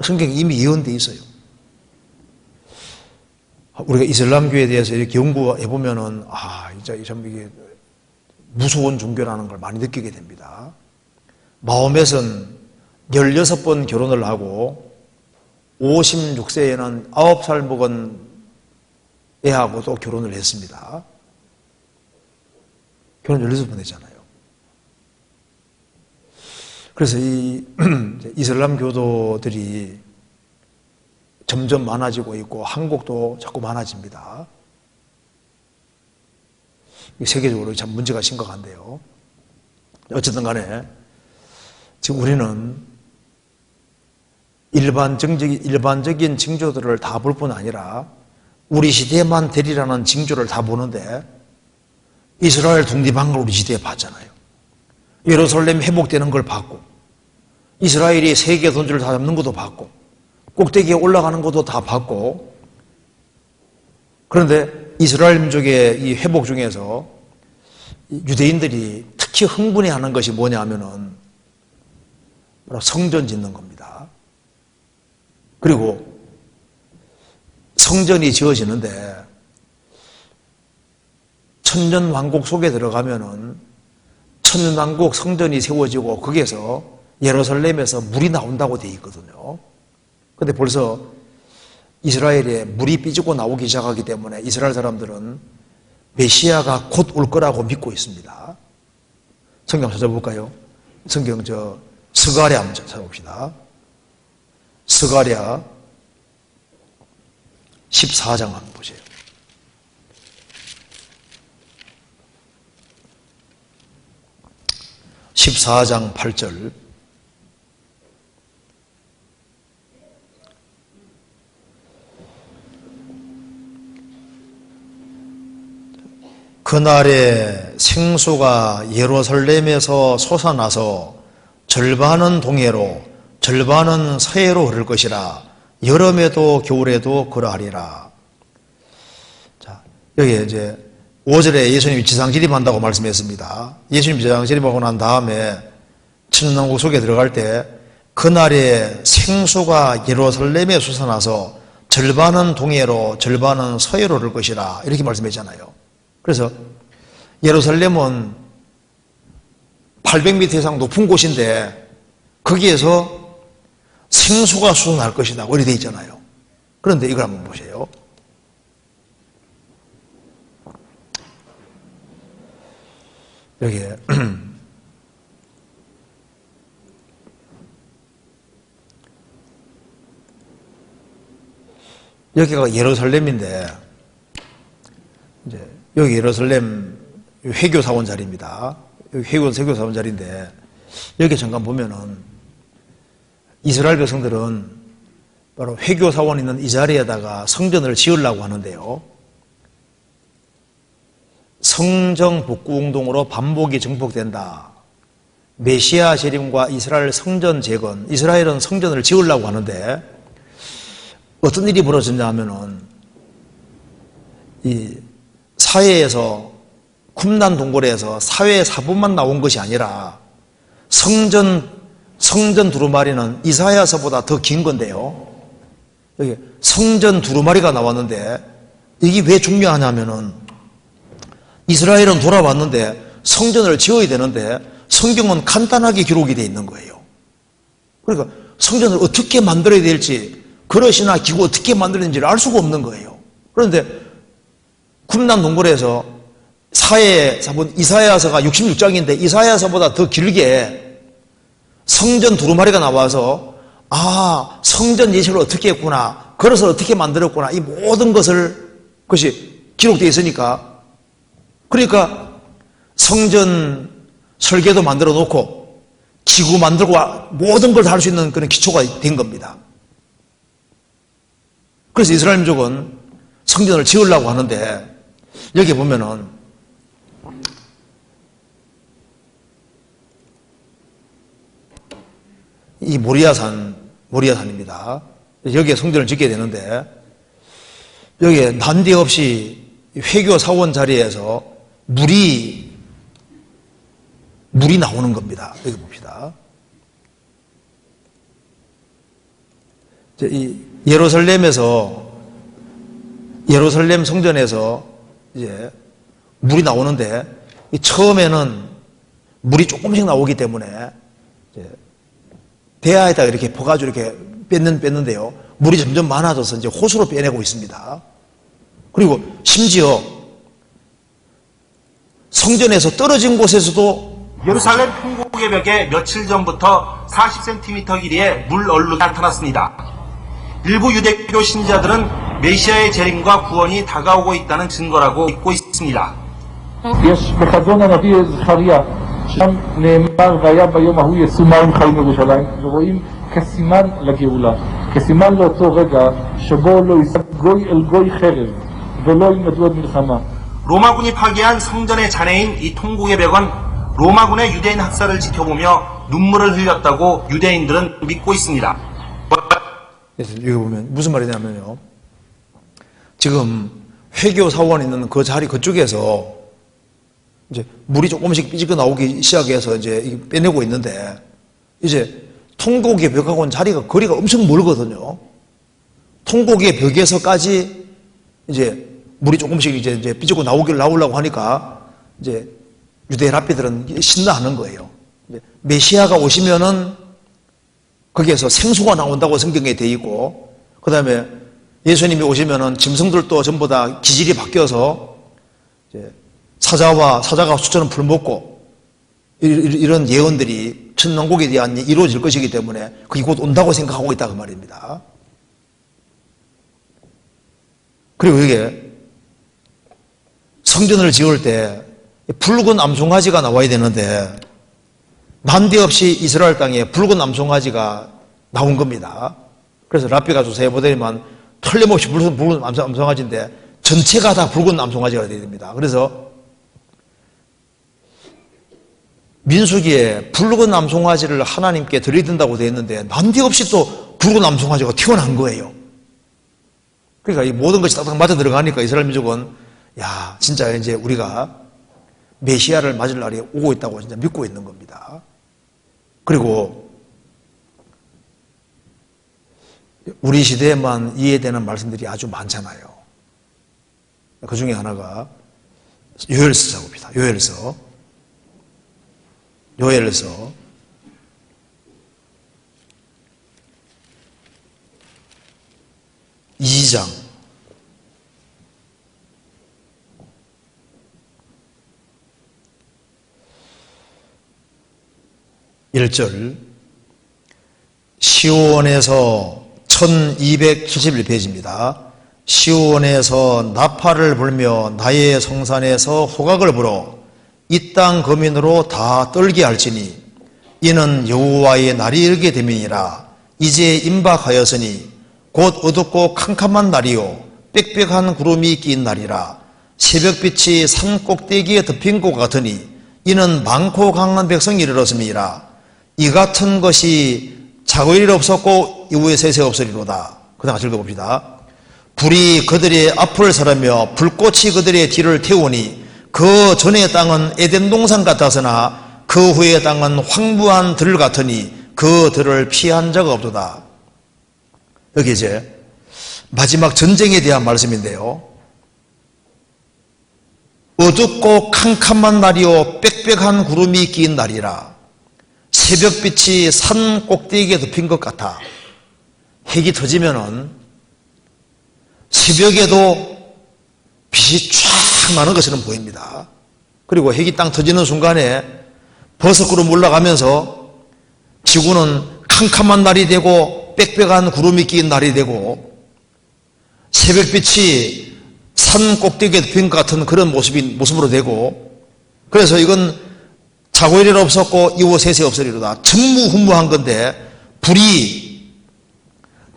성경에 이미 예언되어 있어요. 우리가 이슬람교에 대해서 이렇게 연구해 보면은 진짜 참 이게 무서운 종교라는 걸 많이 느끼게 됩니다. 마호멧은 16번 결혼을 하고 56세에는 9살 먹은 애하고도 결혼을 했습니다. 결혼 16번 했잖아요. 그래서 이 이슬람 교도들이 점점 많아지고 있고 한국도 자꾸 많아집니다. 세계적으로 참 문제가 심각한데요. 어쨌든 간에 지금 우리는 일반적인 징조들을 다 볼 뿐 아니라 우리 시대에만 되리라는 징조를 다 보는데, 이스라엘 독립한 걸 우리 시대에 봤잖아요. 예루살렘 회복되는 걸 봤고, 이스라엘이 세계 돈줄을 다 잡는 것도 봤고, 꼭대기에 올라가는 것도 다 봤고, 그런데 이스라엘 민족의 이 회복 중에서 유대인들이 특히 흥분해하는 것이 뭐냐 하면은 바로 성전 짓는 겁니다. 그리고 성전이 지어지는데 천년왕국 속에 들어가면은 천년왕국 성전이 세워지고 거기에서 예루살렘에서 물이 나온다고 되어 있거든요. 근데 벌써 이스라엘에 물이 삐지고 나오기 시작하기 때문에 이스라엘 사람들은 메시아가 곧 올 거라고 믿고 있습니다. 성경 찾아볼까요? 성경 스가랴 한번 찾아봅시다. 스가랴 14장 한번 보세요. (14장 8절) 그날에 생수가 예루살렘에서 솟아나서 절반은 동해로 절반은 서해로 흐를 것이라. 여름에도 겨울에도 그러하리라. 자, 여기 이제 5절에 예수님이 지상진입한다고 말씀했습니다. 예수님이 지상진입하고 난 다음에 천년왕국 속에 들어갈 때 그날에 생수가 예루살렘에 솟아나서 절반은 동해로 절반은 서해로 흐를 것이라. 이렇게 말씀했잖아요. 그래서 예루살렘은 800m 이상 높은 곳인데 거기에서 생수가 솟아날 것이다. 이렇게 되어 있잖아요. 그런데 이걸 한번 보세요. 여기에 여기가 예루살렘인데, 이제 여기 예루살렘 회교사원 자리입니다. 여기 회교사원 자리인데, 여기 잠깐 보면은 이스라엘 백성들은 바로 회교사원 있는 이 자리에다가 성전을 지으려고 하는데요. 성정 복구 운동으로 반복이 증폭된다. 메시아 재림과 이스라엘 성전 재건, 이스라엘은 성전을 지으려고 하는데 어떤 일이 벌어졌냐 하면은 이 사회에서 쿰난 동굴에서 사회 사본만 나온 것이 아니라 성전 두루마리는 이사야서보다 더 긴 건데요. 여기 성전 두루마리가 나왔는데 이게 왜 중요하냐면은 이스라엘은 돌아왔는데 성전을 지어야 되는데 성경은 간단하게 기록이 되어 있는 거예요. 그러니까 성전을 어떻게 만들어야 될지, 그릇이나 기구 어떻게 만들었는지를 알 수가 없는 거예요. 그런데 쿰난 동굴에서 사회 사본 이사야서가 66장인데 이사야서보다 더 길게 성전 두루마리가 나와서 성전 예식을 어떻게 했구나, 그릇을 어떻게 만들었구나, 이 모든 그것이 기록되어 있으니까, 그러니까 성전 설계도 만들어 놓고 기구 만들고 모든 걸 다 할 수 있는 그런 기초가 된 겁니다. 그래서 이스라엘 민족은 성전을 지으려고 하는데 여기 보면은 이 모리아산입니다. 여기에 성전을 짓게 되는데 여기에 난데없이 회교 사원 자리에서 물이 나오는 겁니다. 여기 봅시다. 이 예루살렘 성전에서 이제 물이 나오는데 처음에는 물이 조금씩 나오기 때문에 이제 대야에다 이렇게 퍼가지고 이렇게 뺐는데요. 물이 점점 많아져서 이제 호수로 빼내고 있습니다. 그리고 심지어 성전에서 떨어진 곳에서도 예루살렘 통곡의 벽에 며칠 전부터 40cm 길이의 물 얼룩이 나타났습니다. 일부 유대교 신자들은 메시아의 재림과 구원이 다가오고 있다는 증거라고 믿고 있습니다. יש בחזון הנביא זכריה, שם נאמר והיה ביום ההוא יצאו מים חיים ירושלים, ורואים כסימן לגאולה, כסימן לאותו רגע שבו לא יישא גוי אל גוי חרב ולא ילמדו עוד מלחמה. 로마군이 파괴한 성전의 잔해인 이 통곡의 벽은 로마군의 유대인 학살을 지켜보며 눈물을 흘렸다고 유대인들은 믿고 있습니다. 여기 보면 무슨 말이냐면요. 지금 회교 사원 있는 그 자리 그쪽에서 이제 물이 조금씩 삐지고 나오기 시작해서 이제 빼내고 있는데 이제 통곡의 벽하고는 자리가 거리가 엄청 멀거든요. 통곡의 벽에서까지 이제 물이 조금씩 이제 삐지고 나오려고 하니까 이제 유대 랍비들은 신나하는 거예요. 메시아가 오시면은 거기에서 생수가 나온다고 성경에 돼 있고, 그 다음에 예수님이 오시면은 짐승들도 전부 다 기질이 바뀌어서 이제 사자가 수처럼 풀먹고 이런 예언들이 천왕국에 대한 이루어질 것이기 때문에 그게 곧 온다고 생각하고 있다 그 말입니다. 그리고 이게 성전을 지을 때 붉은 암송아지가 나와야 되는데 난데없이 이스라엘 땅에 붉은 암송아지가 나온 겁니다. 그래서 랍비가 조사해 보더니만 틀림없이 붉은 암송아지인데 전체가 다 붉은 암송아지가 되어야 됩니다. 그래서 민수기에 붉은 암송아지를 하나님께 드려야 되어 있는데 난데없이 또 붉은 암송아지가 튀어나온 거예요. 그러니까 이 모든 것이 딱딱 맞아 들어가니까 이스라엘 민족은 야 진짜 이제 우리가 메시아를 맞을 날이 오고 있다고 진짜 믿고 있는 겁니다. 그리고 우리 시대에만 이해되는 말씀들이 아주 많잖아요. 그 중에 하나가 요엘서 봅니다. 요엘서 2장 1절 시온에서 1271페이지입니다. 시온에서 나팔을 불며 나의 성산에서 호각을 불어 이 땅 거민으로 다 떨게 할지니 이는 여호와의 날이 이르게 됨이니라. 이제 임박하였으니 곧 어둡고 캄캄한 날이요 빽빽한 구름이 낀 날이라. 새벽빛이 산 꼭대기에 덮인 것 같으니 이는 많고 강한 백성이 이르렀음이니라. 이 같은 것이 자고 일 없었고 이후에 세세 없으리로다. 그 다음 읽어봅시다. 불이 그들의 앞을 사르며 불꽃이 그들의 뒤를 태우니 그 전의 땅은 에덴 동산 같았으나 그 후의 땅은 황무한 들 같으니 그 들을 피한 자가 없도다. 여기 이제 마지막 전쟁에 대한 말씀인데요. 어둡고 캄캄한 날이요 빽빽한 구름이 낀 날이라. 새벽빛이 산 꼭대기에 덮인 것 같아. 핵이 터지면은 새벽에도 빛이 쫙 나는 것처럼 보입니다. 그리고 핵이 땅 터지는 순간에 버섯구름 올라가면서 지구는 캄캄한 날이 되고 빽빽한 구름이 낀 날이 되고 새벽빛이 산 꼭대기에 덮인 것 같은 그런 모습으로 되고, 그래서 이건 자고 일이 없었고 이후 세세 없으리로다. 전무후무한 건데, 불이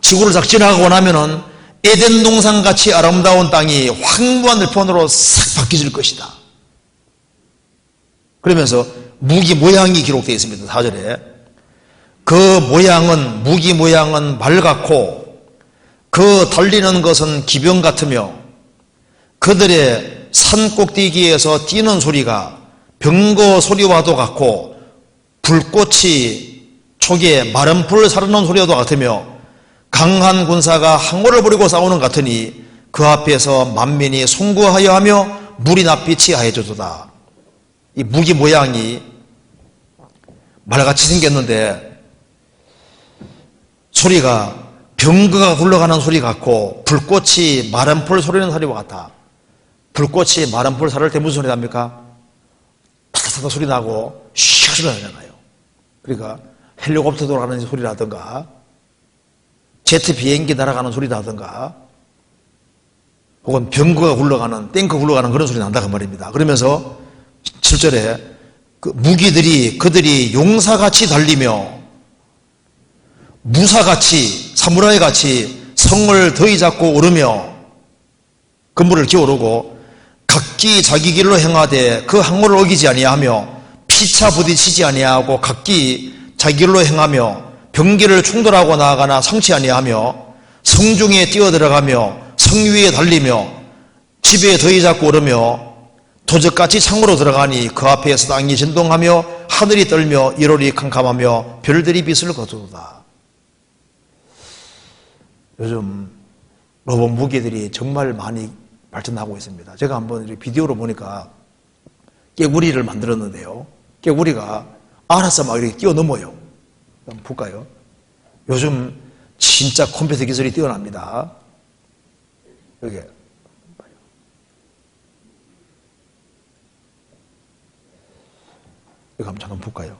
지구를 싹 지나가고 나면은 에덴 동산 같이 아름다운 땅이 황무한 들판으로 싹 바뀌질 것이다. 그러면서 무기 모양이 기록되어 있습니다. 4절에. 그 모양은, 무기 모양은 말 같고 그 달리는 것은 기병 같으며 그들의 산 꼭대기에서 뛰는 소리가 병거 소리와도 같고 불꽃이 촉에 마른 불을 사르는 소리와도 같으며 강한 군사가 항호를 부리고 싸우는 것 같으니 그 앞에서 만민이 송구하여 하며 물이 낯빛이 하여져도다. 이 무기 모양이 말같이 생겼는데 소리가 병거가 굴러가는 소리 같고 불꽃이 마른 불 소리는 소리와 같아. 불꽃이 마른 불 사를 때 무슨 소리 납니까? 타타타타 소리 나고 슉 소리 나잖아요. 그러니까 헬리콥터 돌아가는 소리라든가 제트 비행기 날아가는 소리라든가 혹은 병거가 굴러가는, 탱크 굴러가는 그런 소리 난다 그 말입니다. 그러면서 7절에 그 무기들이 그들이 용사같이 달리며 무사같이 사무라이같이 성을 더위 잡고 오르며 건물을 기어오르고 각기 자기 길로 행하되 그 항로를 어기지 아니하며 피차 부딪히지 아니하고 각기 자기 길로 행하며 병기를 충돌하고 나아가나 상치 아니하며 성중에 뛰어들어가며 성 위에 달리며 집에 더위 잡고 오르며 도적같이 창으로 들어가니 그 앞에서 땅이 진동하며 하늘이 떨며 일월이 캄캄하며 별들이 빛을 거두다. 요즘 로봇 무기들이 정말 많이 발전하고 있습니다. 제가 한번 이렇게 비디오로 보니까 깨구리를 만들었는데요. 깨구리가 알아서 막 이렇게 뛰어넘어요. 한번 볼까요? 요즘 진짜 컴퓨터 기술이 뛰어납니다. 여기. 이거 한번 볼까요?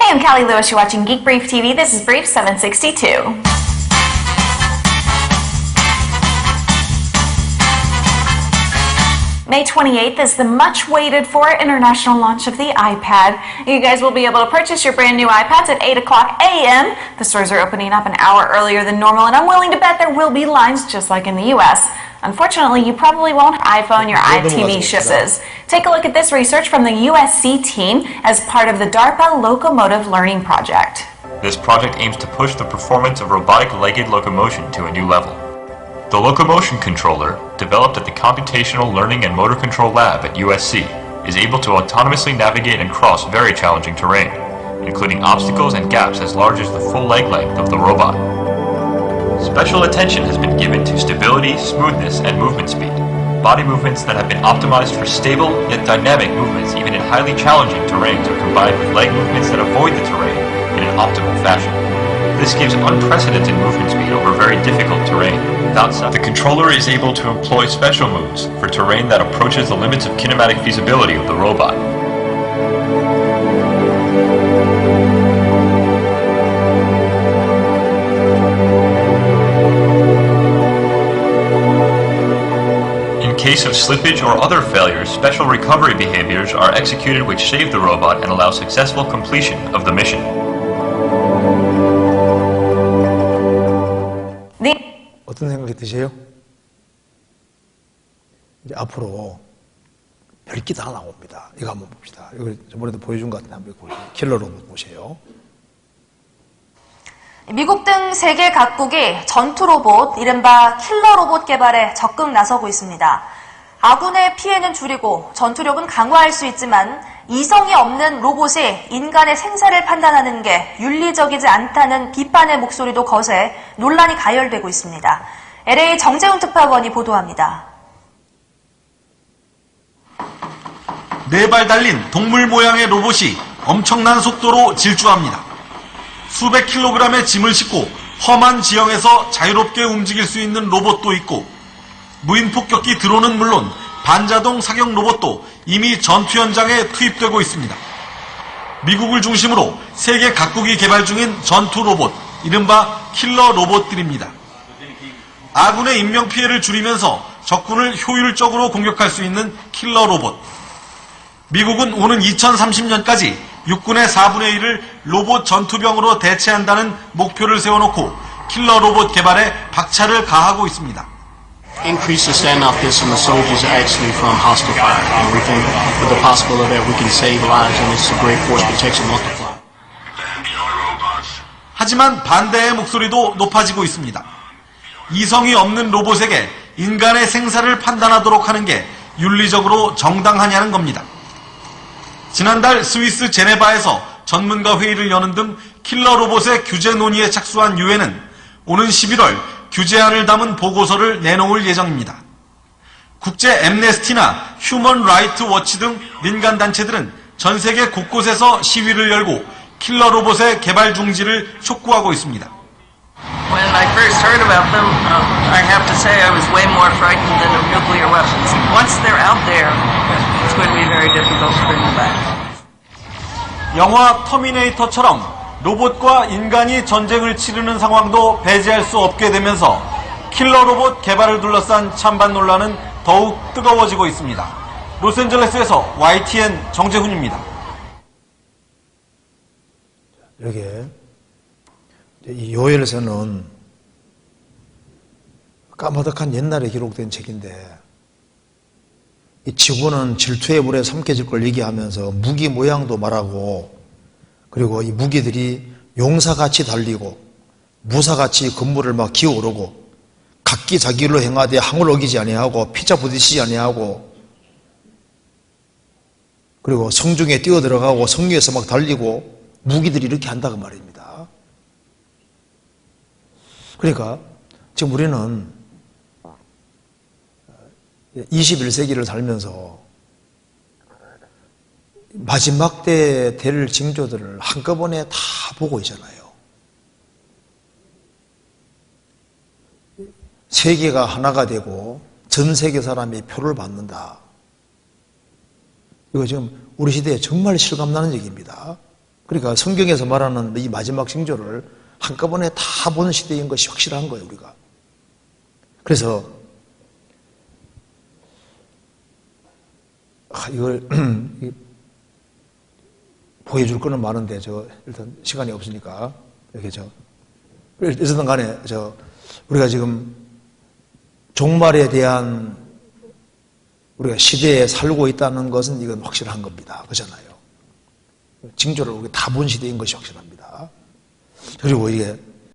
Hey, I'm Callie Lewis. You're watching Geek Brief TV. This is Brief 762. May 28th is the much-waited-for international launch of the iPad. You guys will be able to purchase your brand new iPads at 8 o'clock a.m. The stores are opening up an hour earlier than normal, and I'm willing to bet there will be lines just like in the U.S. Unfortunately, you probably won't iPhone your iTV shizzes. Take a look at this research from the USC team as part of the DARPA Locomotive Learning Project. This project aims to push the performance of robotic-legged locomotion to a new level. The locomotion controller, developed at the Computational Learning and Motor Control Lab at USC, is able to autonomously navigate and cross very challenging terrain, including obstacles and gaps as large as the full leg length of the robot. Special attention has been given to stability, smoothness, and movement speed, body movements that have been optimized for stable yet dynamic movements even in highly challenging terrains are combined with leg movements that avoid the terrain in an optimal fashion. This gives unprecedented movement speed over very difficult terrain. The controller is able to employ special moves for terrain that approaches the limits of kinematic feasibility of the robot. case of slippage or other failures, special recovery behaviors are executed which save the robot and allow successful completion of the mission. 어떤 생각이 드세요? 이제 앞으로 별게 다 나옵니다. 이거 한번 봅시다. 이거 저번에도 보여준 것 같은데 한번 보세요. 킬러 로봇 보세요. 미국 등 세계 각국이 전투 로봇, 이른바 킬러 로봇 개발에 적극 나서고 있습니다. 아군의 피해는 줄이고 전투력은 강화할 수 있지만 이성이 없는 로봇이 인간의 생사를 판단하는 게 윤리적이지 않다는 비판의 목소리도 거세 논란이 가열되고 있습니다. LA 정재훈 특파원이 보도합니다. 4발 달린 동물 모양의 로봇이 엄청난 속도로 질주합니다. 수백 킬로그램의 짐을 싣고 험한 지형에서 자유롭게 움직일 수 있는 로봇도 있고 무인 폭격기 드론은 물론 반자동 사격 로봇도 이미 전투 현장에 투입되고 있습니다. 미국을 중심으로 세계 각국이 개발 중인 전투 로봇, 이른바 킬러 로봇들입니다. 아군의 인명피해를 줄이면서 적군을 효율적으로 공격할 수 있는 킬러 로봇. 미국은 오는 2030년까지 육군의 4분의 1을 로봇 전투병으로 대체한다는 목표를 세워놓고 킬러 로봇 개발에 박차를 가하고 있습니다. Increase the standoff-ness in the soldiers actually from hostile fire. And we think with the possibility that we can save lives and it's a great force protection multiplier. 하지만 반대의 목소리도 높아지고 있습니다. 이성이 없는 로봇에게 인간의 생사를 판단하도록 하는 게 윤리적으로 정당하냐는 겁니다. 지난달 스위스 제네바에서 전문가 회의를 여는 등 킬러 로봇의 규제 논의에 착수한 유엔은 오는 11월 규제안을 담은 보고서를 내놓을 예정입니다. 국제 엠네스티나 휴먼 라이트 워치 등 민간단체들은 전 세계 곳곳에서 시위를 열고 킬러 로봇의 개발 중지를 촉구하고 있습니다. When I first heard about them, I have to say I was way more frightened than of nuclear weapons. Once they're out there, it's going to be very difficult to bring them back. 영화 터미네이터처럼 로봇과 인간이 전쟁을 치르는 상황도 배제할 수 없게 되면서 킬러 로봇 개발을 둘러싼 찬반 논란은 더욱 뜨거워지고 있습니다. 로스앤젤레스에서 YTN 정재훈입니다. 여기에 이 요엘서는 까마득한 옛날에 기록된 책인데 이 지구는 질투의 불에 삼켜질 걸 얘기하면서 무기 모양도 말하고 그리고 이 무기들이 용사같이 달리고 무사같이 건물을 막 기어오르고 각기 자기로 행하되 항을 어기지 아니하고 피자 부딪히지 아니하고 그리고 성중에 뛰어들어가고 성류에서 막 달리고 무기들이 이렇게 한다고 말입니다. 그러니까 지금 우리는 21세기를 살면서 마지막 때에 될 징조들을 한꺼번에 다 보고 있잖아요. 세계가 하나가 되고 전 세계 사람이 표를 받는다. 이거 지금 우리 시대에 정말 실감나는 얘기입니다. 그러니까 성경에서 말하는 이 마지막 징조를 한꺼번에 다 보는 시대인 것이 확실한 거예요, 우리가. 그래서 이걸 보여줄 거는 많은데 일단 시간이 없으니까 이렇게 어쨌든 간에 우리가 지금 종말에 대한 우리가 시대에 살고 있다는 것은 이건 확실한 겁니다. 그렇잖아요. 징조를 우리가 다 본 시대인 것이 확실합니다. 그리고 이게